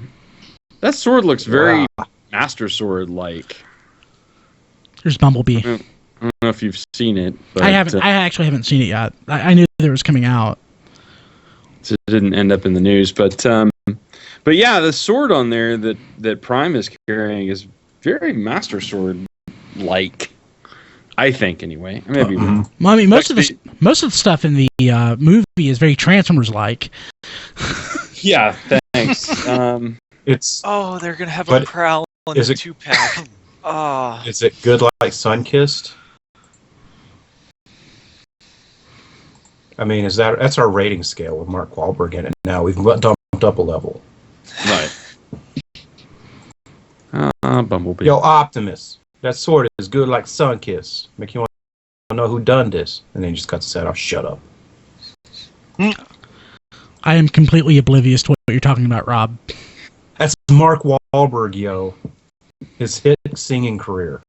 sword looks very Master Sword-like. There's Bumblebee. I don't know if you've seen it. But, I actually haven't seen it yet. I knew that it was coming out. It didn't end up in the news, but yeah, the sword on there that Prime is carrying is very Master Sword-like. I think, anyway. Maybe. Well, I mean, most of the stuff in the movie is very Transformers-like. Yeah, thanks. They're gonna have a Prowl in the 2-pack. Oh. Is it good like Sunkissed? I mean, that's our rating scale with Mark Wahlberg in it now. We've dumped up a level. Right. Bumblebee. Yo, Optimus, that sword is good like Sunkissed. Make you want to know who done this. And then you just got to set off, shut up. I am completely oblivious to what you're talking about, Rob. That's Mark Wahlberg, yo. His hit singing career.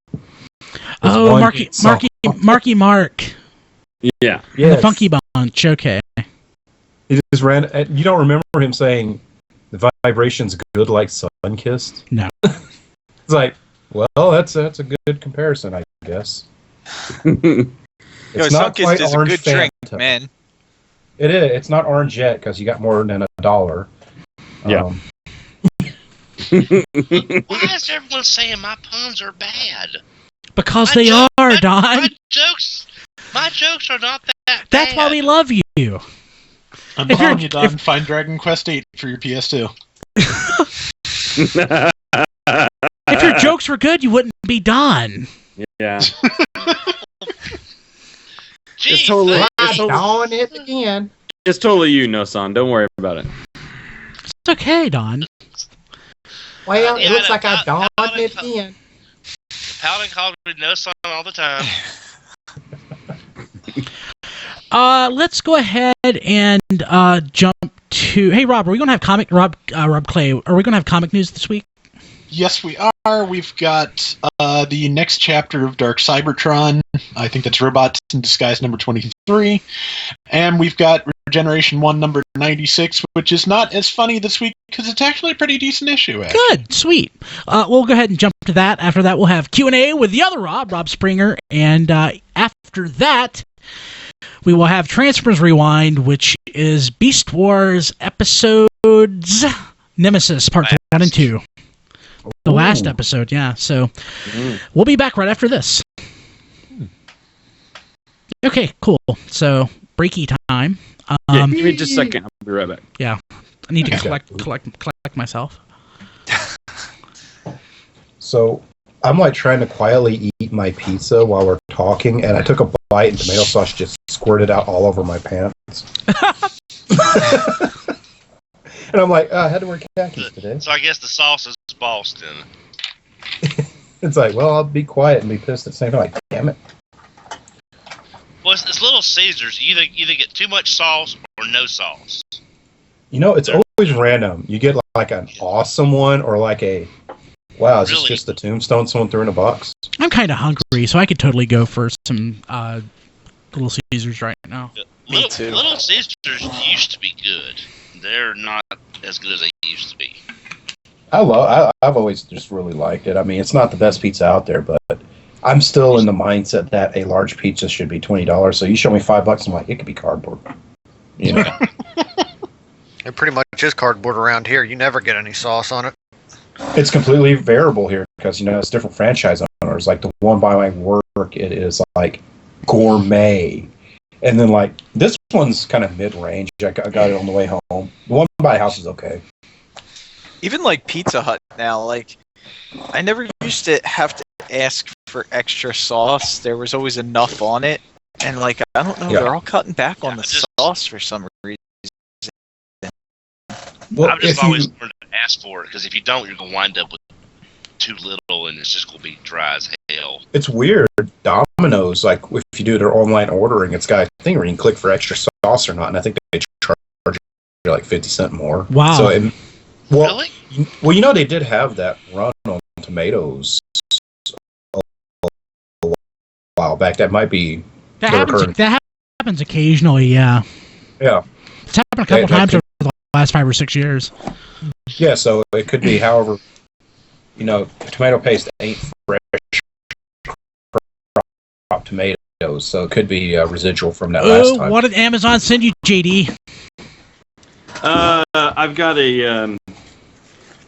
Marky Mark. Yeah. The Funky Bunch, okay. He just ran. You don't remember him saying the vibration's good like Sunkissed? No. It's like, well, that's a good comparison, I guess. It's not quite is a Orange good Fanta. drink, man. It is. It's not orange yet because you got more than $1. Yeah. Why is everyone saying my puns are bad? Because they are, Don. My jokes are not that bad. That's why we love you. I'm behind you, Don. Find Dragon Quest VIII for your PS2. If your jokes were good, you wouldn't be Don. Yeah. Jeez, Don it again. It's totally you, No-san. Don't worry about it. It's okay, Don. Well, it looks like I dawned it again. Paladin called me No-san all the time. Let's go ahead and jump to. Hey, Rob, are we gonna have Rob Clay? Are we gonna have comic news this week? Yes, we are. We've got the next chapter of Dark Cybertron. I think that's Robots in Disguise number 23. And we've got Regeneration 1 number 96, which is not as funny this week because it's actually a pretty decent issue. Actually. Good, sweet. We'll go ahead and jump to that. After that, we'll have Q&A with the other Rob Springer. And after that, we will have Transformers Rewind, which is Beast Wars episodes Nemesis Part 1 and 2. The last episode, yeah. So we'll be back right after this. Okay, cool. So breaky time. Give me just a second. I'll be right back. Yeah, I need to collect myself. So I'm like trying to quietly eat my pizza while we're talking, and I took a bite and tomato sauce just squirted out all over my pants. And I'm like, I had to wear khakis today. So I guess the sauce is Boston. It's like, well, I'll be quiet and be pissed at the same time. Like, damn it. Well, it's Little Caesars. You either get too much sauce or no sauce. You know, it's always random. You get like an awesome one or like a, wow, is this just a tombstone someone threw in a box? I'm kind of hungry, so I could totally go for some Little Caesars right now. Me too. Little Caesars used to be good. They're not as good as they used to be. I've always just really liked it. I mean, it's not the best pizza out there, but I'm still in the mindset that a large pizza should be $20. So you show me $5, I'm like, it could be cardboard. You know, It pretty much is cardboard around here. You never get any sauce on it. it's completely variable here because it's different franchise owners. Like the one by my work, it is like gourmet. And then, like, this one's kind of mid-range. I got it on the way home. The one by the house is okay. Even like Pizza Hut now, like I never used to have to ask for extra sauce. There was always enough on it, and like I don't know, they're all cutting back on the sauce for some reason. Well, I've just always learned to ask for it because if you don't, you're gonna wind up with too little, and it's just gonna be dry as hell. It's weird. Domino's, like, if you do their online ordering, it's got a thing where you can click for extra sauce or not, and I think they charge you like 50 cents more. Wow. So, Really? Well, they did have that run on tomatoes a while back. That might be That happens occasionally, yeah. Yeah. It's happened a couple times over the last 5 or 6 years. Yeah, so it could be, however, tomato paste ain't fresh crop tomatoes, so it could be residual from that last time. What did Amazon send you, JD? I've got a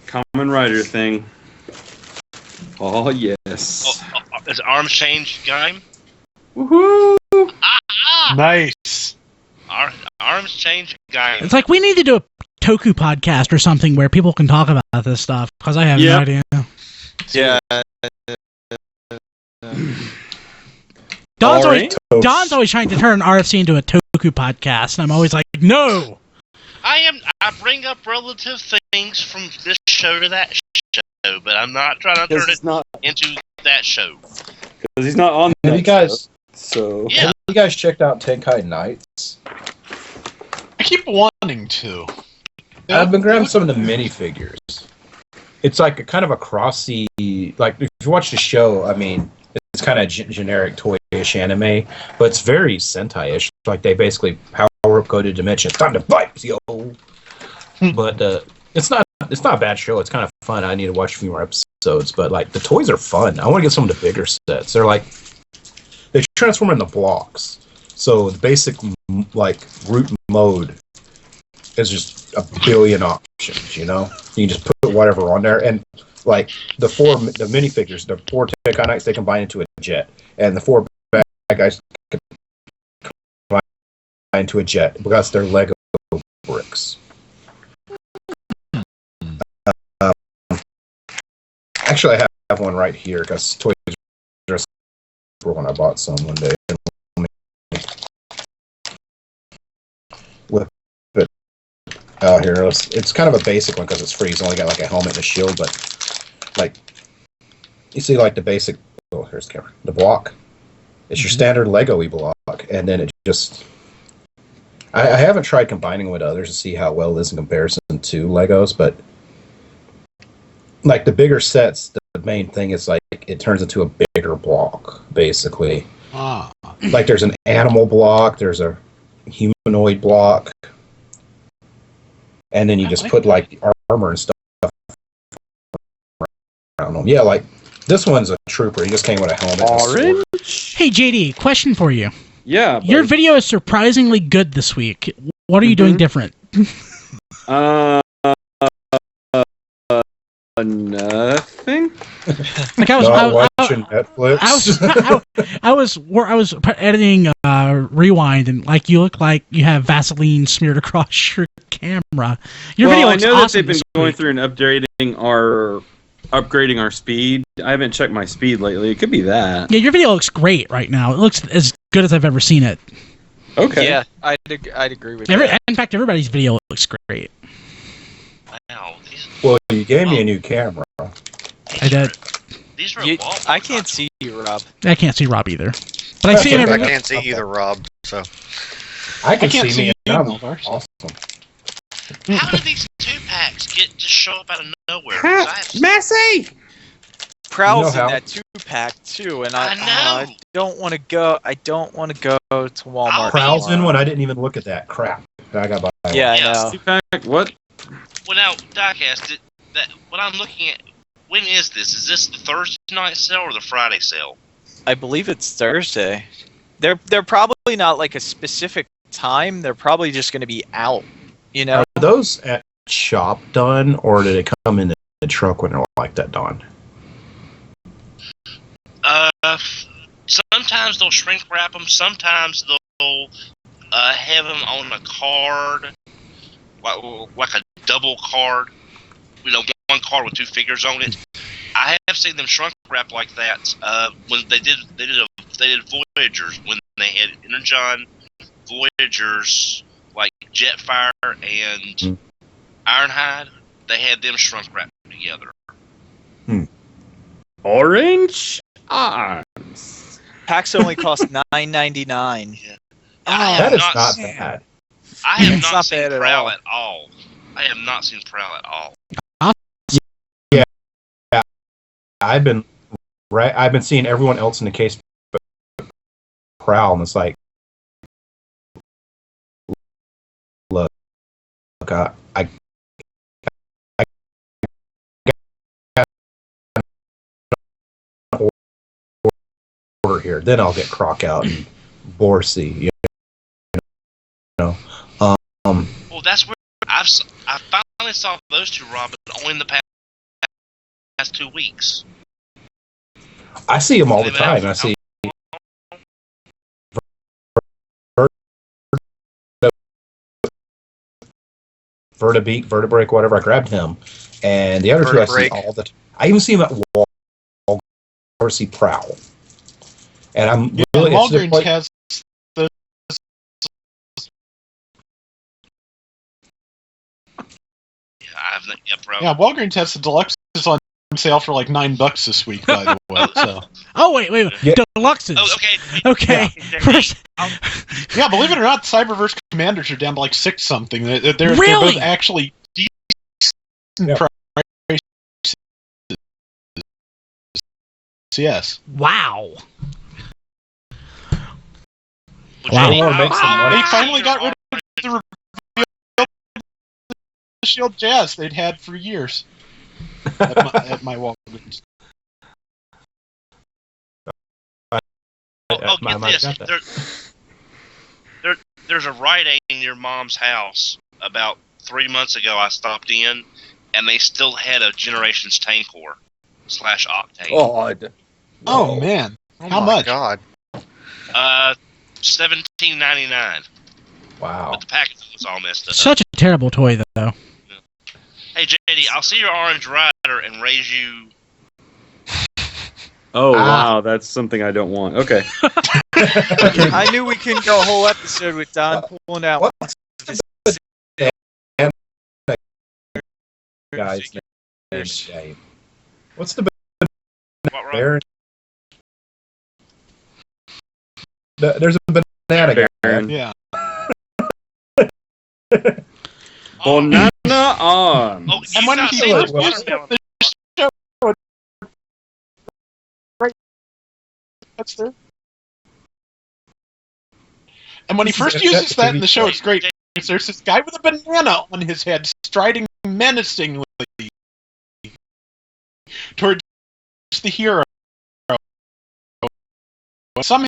Common Rider thing. Oh, yes. Is it Arms Change game? Woohoo! Nice. Arms Change game. It's like we need to do a Toku podcast or something where people can talk about this stuff, because I have no idea. Yeah. Don's always trying to turn RFC into a Toku podcast, and I'm always like, no! I bring up relative things from this show to that show, but I'm not trying to turn it into that show. Because he's not on Have that you guys? So Yeah. Have you guys checked out Tenkai Knights? I keep wanting to. I've been grabbing some of the minifigures. It's like a kind of a crossy, like if you watch the show, I mean, it's kind of generic toyish anime, but it's very Sentai-ish. Like they basically power up, go to dimension, time to fight, yo. But it's not a bad show. It's kind of fun. I need to watch a few more episodes, but like the toys are fun. I want to get some of the bigger sets. They're like they transform into blocks. So the basic like root mode is just a billion options. You can just put whatever on there, and like the minifigures, the 4 Tenkai Knights, they combine into a jet, and the 4 bad guys combine into a jet because they're Lego bricks. Actually, I have one right here because Toys R Us when I bought some one day. Whip it out here. It's kind of a basic one because it's free. It's only got like a helmet and a shield, but like you see, like the basic. Oh, here's the camera. The block. It's your standard Lego-y block, and then it just. I haven't tried combining with others to see how well it is in comparison to Legos, but like the bigger sets, the main thing is like it turns into a bigger block, basically. Like there's an animal block, there's a humanoid block, and then you just put like the armor and stuff around them. Yeah, like this one's a trooper. He just came with a helmet. Orange. Hey JD, question for you. Yeah. Buddy. Your video is surprisingly good this week. What are you doing different? Nothing. Like I was watching Netflix. I was editing Rewind, and like you look like you have Vaseline smeared across your camera. Your video looks I know awesome that they've been going through and upgrading our speed. I haven't checked my speed lately. It could be that. Yeah, your video looks great right now. It looks as good as I've ever seen it. Okay. Yeah, I'd agree with that. In fact, everybody's video looks great. Wow. Well, you gave me a new camera. I did. These are I can't see you, Rob. I can't see Rob either. But I see I everybody. can't see either, Rob. So I can can't see me. you, I'm Melvar. awesome. How did these 2-packs just show up out of nowhere? 'Cause I have- Messy. Prowl's You know in how- that 2-pack too, and I know. I don't want to go. I don't want to go to Walmart. Prowl's in anymore. one. I didn't even look at that. Crap. I got by. Yeah, I Yeah. know. 2-pack. What? Well, now, Diecast, what I'm looking at, when is this? Is this the Thursday night sale or the Friday sale? I believe it's Thursday. They're probably not like a specific time. They're probably just going to be out. You know. Are those at shop done, or did it come in the truck when they're like that done? Sometimes they'll shrink wrap them. Sometimes they'll have them on a card, like a double card. You know, one card with 2 figures on it. I have seen them shrunk wrap like that. When they did Voyagers, when they had Energon, Voyagers, like Jetfire and Ironhide, they had them shrunk wrapped together. Orange arms. Packs only cost $9.99. Yeah. That is not bad. I have It's not not seen bad at Prowl all. at all. I have not seen Prowl at all. I've been seeing everyone else in the case but Prowl, and it's like, look, I order here, then I'll get Crockout and Borsey. You know, Well, that's where I finally saw those two, Robin, only in the past 2 weeks. I see them all the time. I see Vertibreak, Vertibreak, whatever. I grabbed him, and the other two I see Vertibreak. all the time. I even see him at Wall or see Prowl, and I'm really Walgreens has the Walgreens has the deluxes on sale for like $9 this week, by the way. So Oh wait, Yeah. Deluxes. Oh, okay. Okay. First, yeah, believe it or not, Cyberverse Commanders are down to like 6 something. They're Really? both actually decent Yeah. prices. Yes. wow. Wow. I wanna make some money. They finally got rid of the Shield Jazz they'd had for years at my Walgreens. Oh, My- get my- this. got that. There's a Rite Aid in your mom's house. About 3 months ago, I stopped in, and they still had a Generations Tankor / Octane. Oh man, how my much? God. $17.99. Wow. But the packaging was all messed up. Such a terrible toy, though. Hey, JD, I'll see your Orange Rider and raise you. Oh wow, that's something I don't want. Okay. I knew we couldn't go a whole episode with Don pulling out. What's guy's name? What's the What, Rob? bear? There's a banana guy. Baron. Yeah. Oh, Banana arms. oh, And when he seen first the used watermelon. the That's there. And when he first uses that in the show, it's great. There's this guy with a banana on his head, striding menacingly towards the hero. Somehow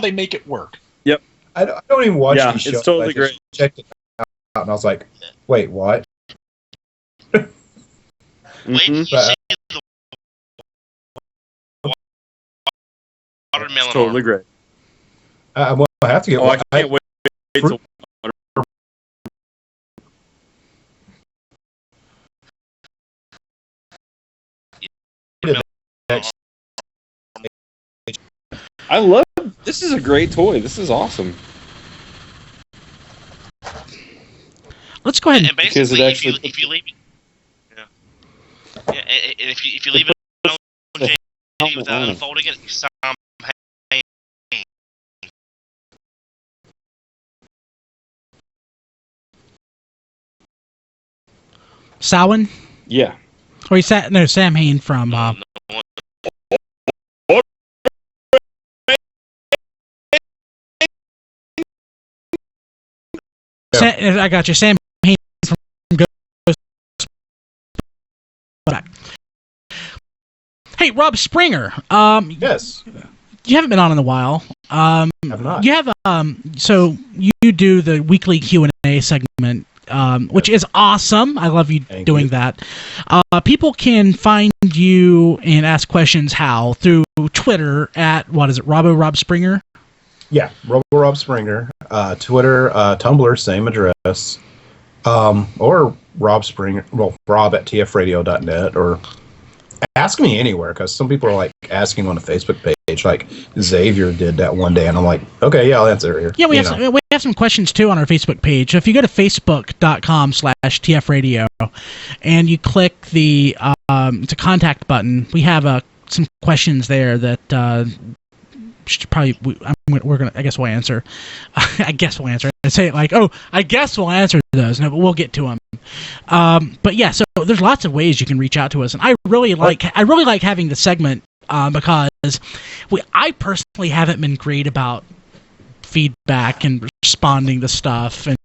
they make it work. Yep. I don't even watch these shows. It's totally great. Checked it out, and I was like, wait, what? Wait till you see the watermelon. It's totally great. I have to get. I can't wait till I love this. Is a great toy. This is awesome. Let's go ahead And basically, if you leave it, and if you leave it on JD without unfolding it, you sound pain. Samhain? Yeah. Or Sam Hain from I got you, Sam Hain from Go. Hey, Rob Springer. Yes. You haven't been on in a while. I've not. You have so you do the weekly Q&A segment, which is awesome. I love you doing that. People can find you and ask questions how? Through Twitter at, what is it, Rob Springer? Yeah, Rob Springer. Twitter, Tumblr, same address. Or Rob Springer, well, Rob at tfradio.net, or ask me anywhere, because some people are like asking on the Facebook page, like Xavier did that one day, and I'm like, okay, yeah, I'll answer it here. Yeah, we have some questions too on our Facebook page. So if you go to facebook.com/tfradio and you click the it's a contact button, we have some questions there that probably we're gonna. I guess we'll answer. I say it like, oh, I guess we'll answer those. No, but we'll get to them. But yeah, so there's lots of ways you can reach out to us, and I really like having the segment because I personally haven't been great about feedback and responding to stuff, and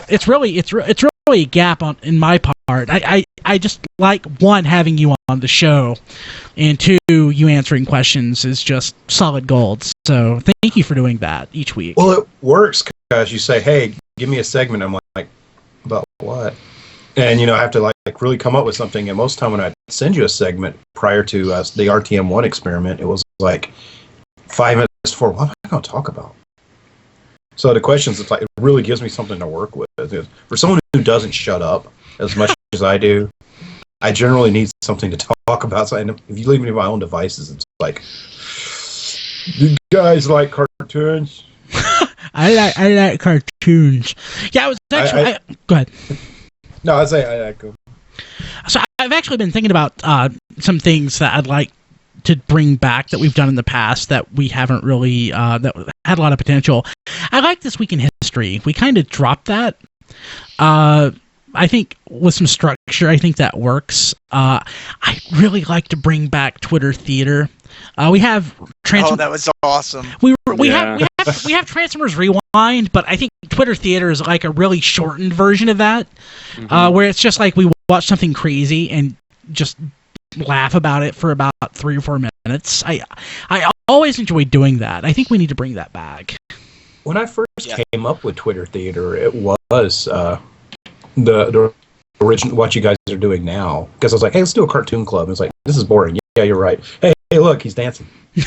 it's really a gap in my part. I just like, one, having you on the show, and two, you answering questions is just solid gold. So thank you for doing that each week. Well, it works because you say, hey, give me a segment. I'm like, about what? And I have to like really come up with something. And most of the time when I send you a segment prior to the RTM1 experiment, it was like 5 minutes before, what am I going to talk about? So the questions, it's like, it really gives me something to work with. For someone who doesn't shut up as much as I do, I generally need something to talk about. So if you leave me to my own devices, it's like, you guys like cartoons? I like cartoons. Yeah, I was actually. Go ahead. No, I say I like them. So I've actually been thinking about some things that I'd like to bring back that we've done in the past that we haven't really that had a lot of potential. I like This Week in History. We kind of dropped that. I think with some structure, I think that works. I really like to bring back Twitter Theater. We have that was awesome. We have Transformers Rewind, but I think Twitter Theater is like a really shortened version of that, where it's just like we watch something crazy and just laugh about it for about 3 or 4 minutes. I always enjoy doing that. I think we need to bring that back. When I first came up with Twitter Theater, it was the original, what you guys are doing now. Because I was like, hey, let's do a cartoon club. And it's like, this is boring. Yeah, you're right. Hey, look, he's dancing. You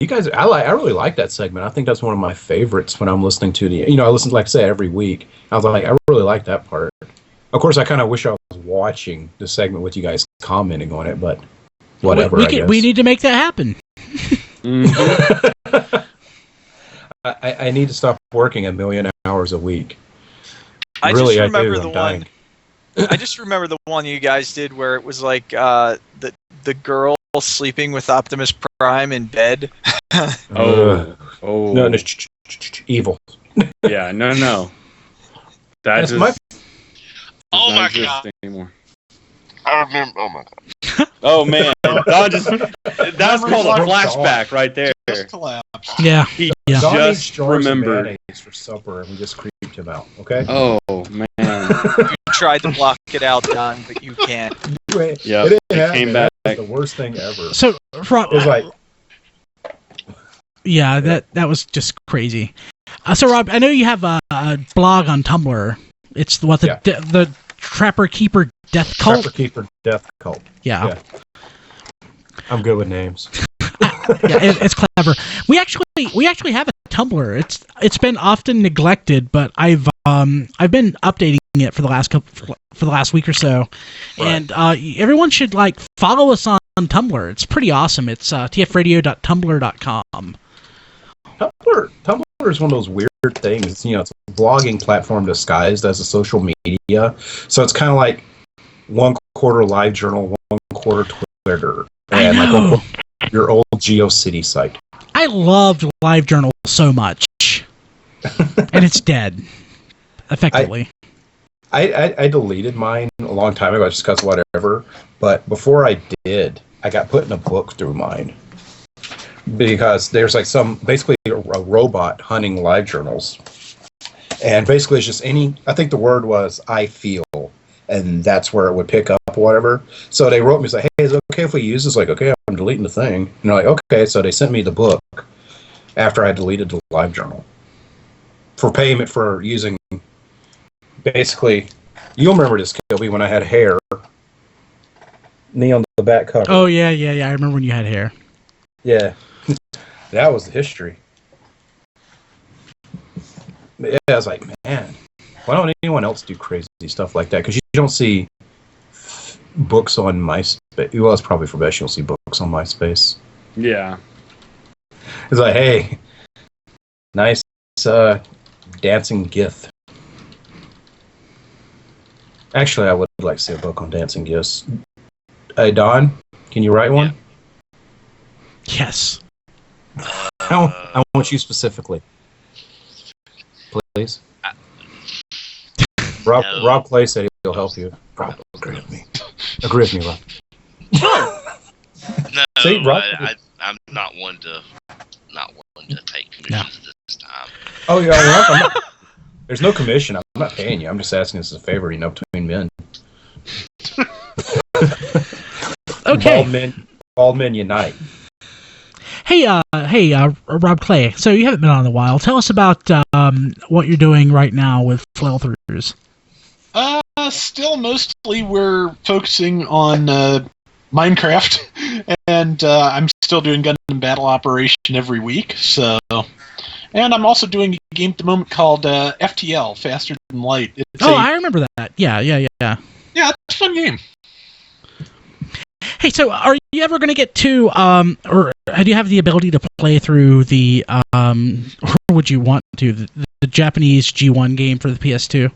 guys, I really like that segment. I think that's one of my favorites when I'm listening to I listen, like I say, every week. I was like, I really like that part. Of course, I kind of wish I was watching the segment with you guys commenting on it, but whatever. We need to make that happen. I need to stop working 1 million hours a week. I just remember the one you guys did where it was like the girl sleeping with Optimus Prime in bed. No, evil. Yeah, no. That's oh my god! Anymore. I remember. Oh my god. Oh man, that's called a flashback right there. Just collapsed. Yeah. He Yeah. Don needs just jars of remembered. mayonnaise for supper, and we just creeped him out. Okay. Oh man. You tried to block it out, Don, but you can't. Yeah, it it came back. That was the worst thing ever. So, Rob, It was like, yeah, that was just crazy. So, Rob, I know you have a blog on Tumblr. It's the Trapper Keeper Death Cult. Trapper Keeper Death Cult. Yeah. I'm good with names. Yeah, it's clever. We actually have a Tumblr. It's been often neglected, but I've been updating it for the last week or so, Right. and everyone should follow us on Tumblr. It's pretty awesome. It's tfradio.tumblr.com. Tumblr is one of those weird things. It's a blogging platform disguised as a social media. So it's kind of like 1 quarter LiveJournal, 1 quarter Twitter, and I know. 1 quarter your old GeoCity site. I loved LiveJournal so much, and it's dead, effectively. I deleted mine a long time ago just because whatever. But before I did, I got put in a book through mine. Because there's basically a robot hunting LiveJournals. And basically it's just I think the word was I feel, and that's where it would pick up or whatever. So they wrote me, hey, is it okay if we use this? Okay, I'm deleting the thing. And they're like, okay, so they sent me the book after I deleted the LiveJournal. For payment for using, basically, you'll remember this, Kilby, when I had hair. Knee on the back cover. Oh, yeah, I remember when you had hair. Yeah. That was the history. Yeah, I was like, man, why don't anyone else do crazy stuff like that? Because you don't see books on MySpace. Well, it's probably for best you don't see books on MySpace. Yeah. It's like, hey, nice dancing gif. Actually, I would like to see a book on dancing gifs. Hey, Don, can you write one? Yes. I want you specifically. Please. Rob Clay said he'll help you. Rob, agree with me. Agree with me, Rob. No, See, Rob? I'm not one to take commissions this time. Oh, yeah, well, I'm not, there's no commission. I'm not paying you. I'm just asking this as a favor, between men. Okay. Bald men unite. Hey, Rob Clay. So you haven't been on in a while. Tell us about what you're doing right now with flail-throughs. Still mostly we're focusing on Minecraft, and I'm still doing Gundam Battle Operation every week. So, and I'm also doing a game at the moment called FTL, Faster Than Light. I remember that. Yeah. Yeah, it's a fun game. Hey, so are you ever going to get to, or do you have the ability to play through the, or would you want to, the Japanese G1 game for the PS2?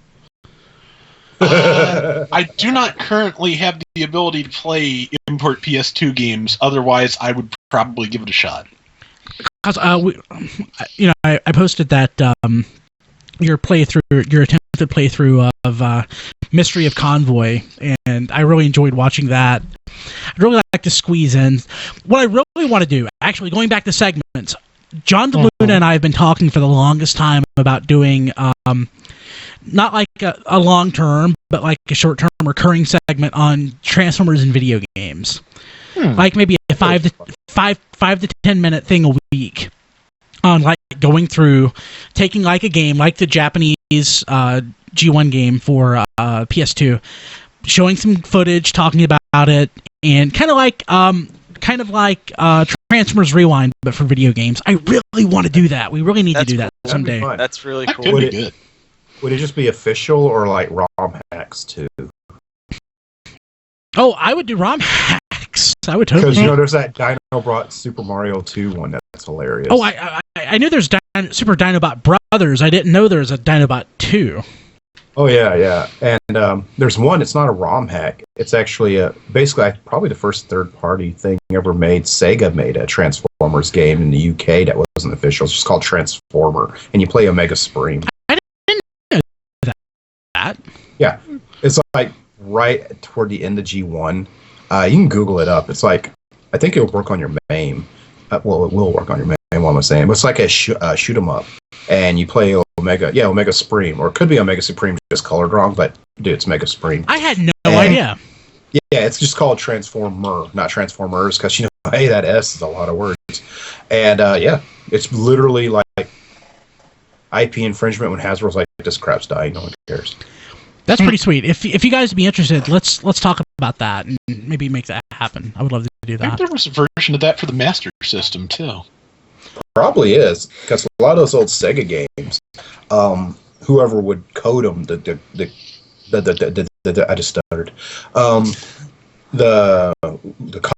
I do not currently have the ability to play import PS2 games. Otherwise, I would probably give it a shot. Because I posted that your attempted playthrough of Mystery of Convoy, and I really enjoyed watching that. I'd really like to squeeze in what I really want to do. Actually, going back to segments, John DeLuna and I have been talking for the longest time about doing not like a long term, but like a short term recurring segment on Transformers and video games. Like maybe a 5 to 10 minute thing a week on like going through, taking like a game like the Japanese G1 game for PS2, showing some footage, talking about it, and kind of like Transformers Rewind, but for video games. I really want to do that. We really need to do that someday. That's really That cool. could be good. Would it just be official or like ROM hacks too? Oh, I would do ROM hacks. I would totally. Because there's that Dinobot Super Mario 2 one that's hilarious. Oh, I knew there's Super Dinobot Brothers. I didn't know there was a Dinobot 2. Oh yeah. And there's one. It's not a ROM hack. It's actually basically probably the first third-party thing ever made. Sega made a Transformers game in the UK that wasn't official. It's just called Transformer, and you play Omega Supreme. I didn't know that. Yeah, it's like right toward the end of G1. You can Google it up. It's like, I think it'll work on your MAME. Well, it will work on your MAME, what am I saying? But it's like a shoot 'em up. And you play Omega Supreme. Or it could be Omega Supreme just colored wrong, but dude, it's Omega Supreme. I had no idea. Yeah, it's just called Transformer, not Transformers, because, you know, hey, that S is a lot of words. And, yeah, it's literally like IP infringement when Hasbro's like, this crap's dying, no one cares. That's pretty sweet. If you guys would be interested, let's talk about that and maybe make that happen. I would love to do I that. think there was a version of that for the Master System, too. Probably is, because a lot of those old Sega games, whoever would code them, I just stuttered. The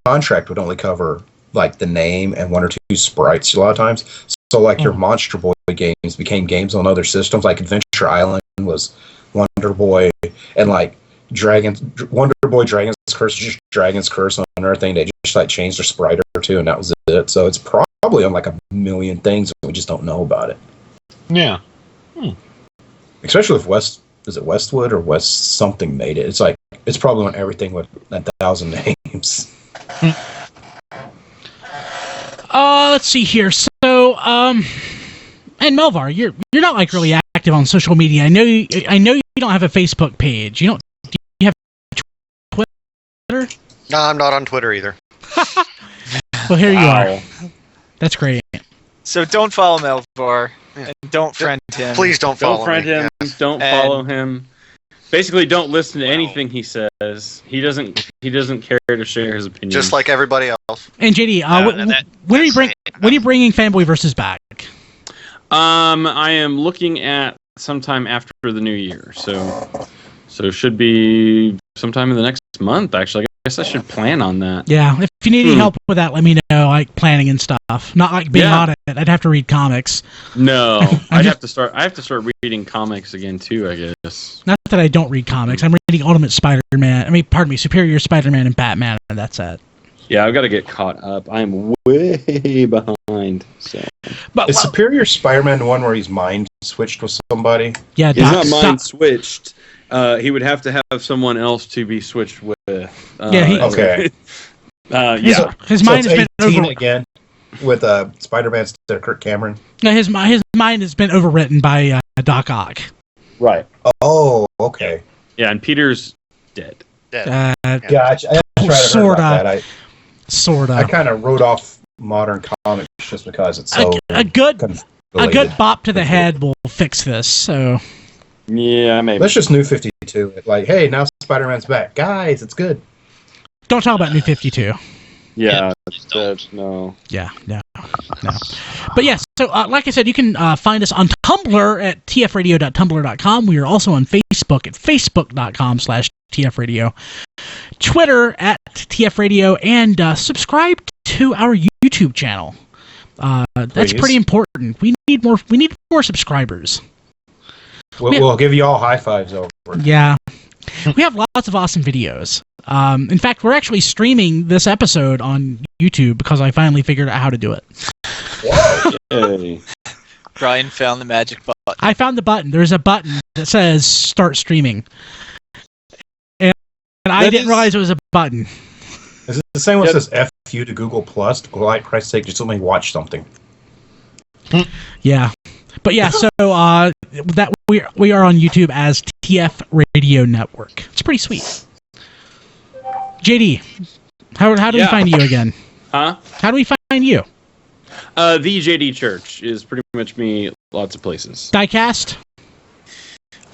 contract would only cover like the name and one or two sprites a lot of times. So like your Monster Boy games became games on other systems. Like Adventure Island was Wonder Boy, and like Wonder Boy Dragon's Curse, just Dragon's Curse on everything. They just like changed their sprite or two, and that was it. So it's probably on like a million things, and we just don't know about it. Yeah. Especially if Westwood or West something made it. It's like it's probably on everything with 1,000 names. Let's see here. So, and Melvar, you're not like really active on social media. I know you don't have a Facebook page. Do you have Twitter? No, I'm not on Twitter either. Well, here you are. That's great. So don't follow Melvar and don't friend him. Please don't follow Don't friend him. Yes. Don't follow him. Basically, don't listen to anything he says. He doesn't care to share his opinion. Just like everybody else. And JD, when are you bringing Fanboy Versus back? I am looking at sometime after the new year, so it should be sometime in the next month. Actually, I guess I should plan on that. Yeah, if you need any help with that, let me know. Like planning and stuff, not like being on it. I'd have to read comics. No, I have to start reading comics again too, I guess. Not that I don't read comics. I'm reading Ultimate Spider-Man. Superior Spider-Man and Batman, and that's it. Yeah, I've got to get caught up. I'm way behind. So. But is Superior Spider-Man the one where he's mind switched with somebody? Yeah, he's not mind switched. He would have to have someone else to be switched with. Okay. Yeah. His mind has been over again with Spider-Man instead of Kirk Cameron. Yeah, his mind has been overwritten by Doc Ock. Right. Oh, okay. Yeah, and Peter's dead. Gotcha. Sorta. I kind of wrote off modern comics just because it's so a good bop to the head will fix this. So yeah, maybe. Let's just New 52 it. Like, hey, now Spider-Man's back, guys. It's good. Don't talk about New 52. Yeah, no. Yeah, no. But yes, so like I said, you can find us on Tumblr at tfradio.tumblr.com. We are also on Facebook at facebook.com/tfradio, Twitter at tfradio, and subscribe to our YouTube channel. That's pretty important. We need more subscribers. We'll give you all high fives over. Yeah. We have lots of awesome videos. In fact, we're actually streaming this episode on YouTube because I finally figured out how to do it. Whoa. Brian found the magic button. I found the button. There's a button that says start streaming. And I didn't realize it was a button. Is it the same one that says F you to Google Plus? Like, Christ's sake, just let me watch something. Yeah. But yeah, so that we are on YouTube as TF Radio Network. It's pretty sweet. JD, how do we find you again? Huh? How do we find you? The JD Church is pretty much me. Lots of places. Diecast.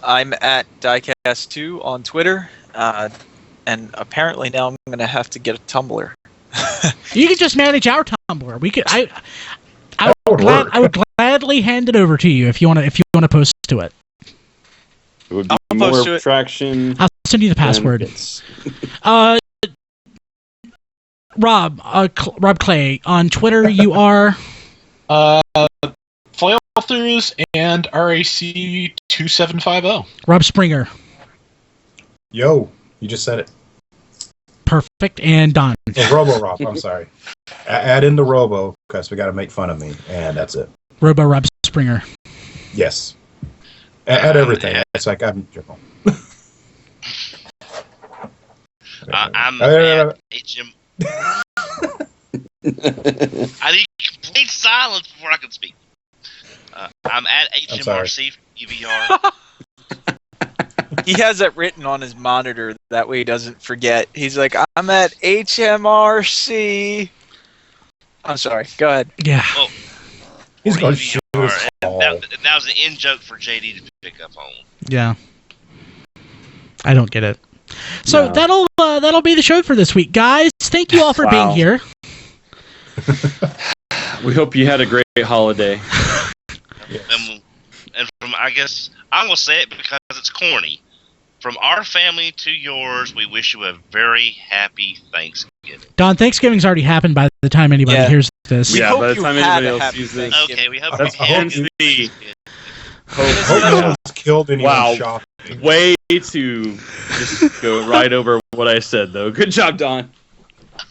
I'm at Diecast2 on Twitter, and apparently now I'm going to have to get a Tumblr. You can just manage our Tumblr. We could. I would gladly hand it over to you if you want to post to it. It would be more attraction. I'll send you the password. Rob Clay on Twitter. You are Flythroughs and RAC 2750. Rob Springer. Yo, you just said it. Perfect. And Don. Robo Rob. I'm sorry. Add in the Robo because we got to make fun of me, and that's it. Robo Rob Springer. Yes. Add everything. It's like I'm joking. I'm at HM. I need complete silence before I can speak. I'm at HMRC EVR. He has it written on his monitor. That way he doesn't forget. He's like, I'm at HMRC. I'm sorry. Go ahead. Yeah. Oh, He's going to EVR. shoot us all. That was an in joke for JD to pick up on. Yeah. I don't get it. So that'll be the show for this week, guys. Thank you all for being here. We hope you had a great holiday. Yes. And from, I guess, I'm going to say it because it's corny. From our family to yours, we wish you a very happy Thanksgiving. Don, Thanksgiving's already happened by the time anybody hears this. Yeah, hope by the you time had anybody a else happy sees this. Okay, we hope That's you had the Hope no one's killed anyone Wow. shopping. way to just go right over what I said, though. Good job, Don.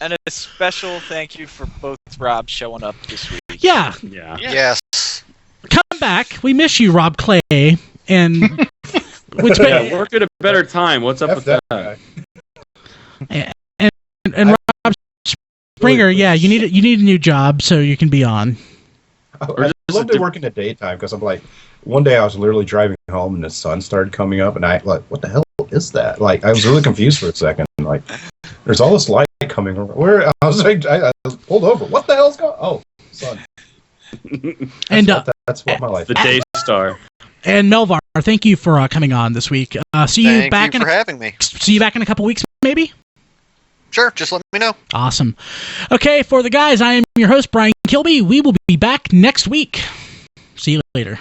And a special thank you for both Rob showing up this week. Yeah. Yeah. Yes. Come back. We miss you, Rob Clay. And which Yeah, work at a better time. What's up F with that that? guy. and Rob Springer, yeah, you need a new job so you can be on. I love to work in the daytime because I'm like, one day I was literally driving home and the sun started coming up and I like, what the hell is that? Like, I was really confused for a second. Like, there's all this light coming over. Where I was like, I pulled over. What the hell's going? Oh, sun. And That's what my life. The day star. And Melvar, thank you for coming on this week. See you Thank you for having me. See you back in a couple weeks, maybe. Sure, just let me know. Awesome. Okay, for the guys, I am your host Brian Kilby. We will be back next week. See you later.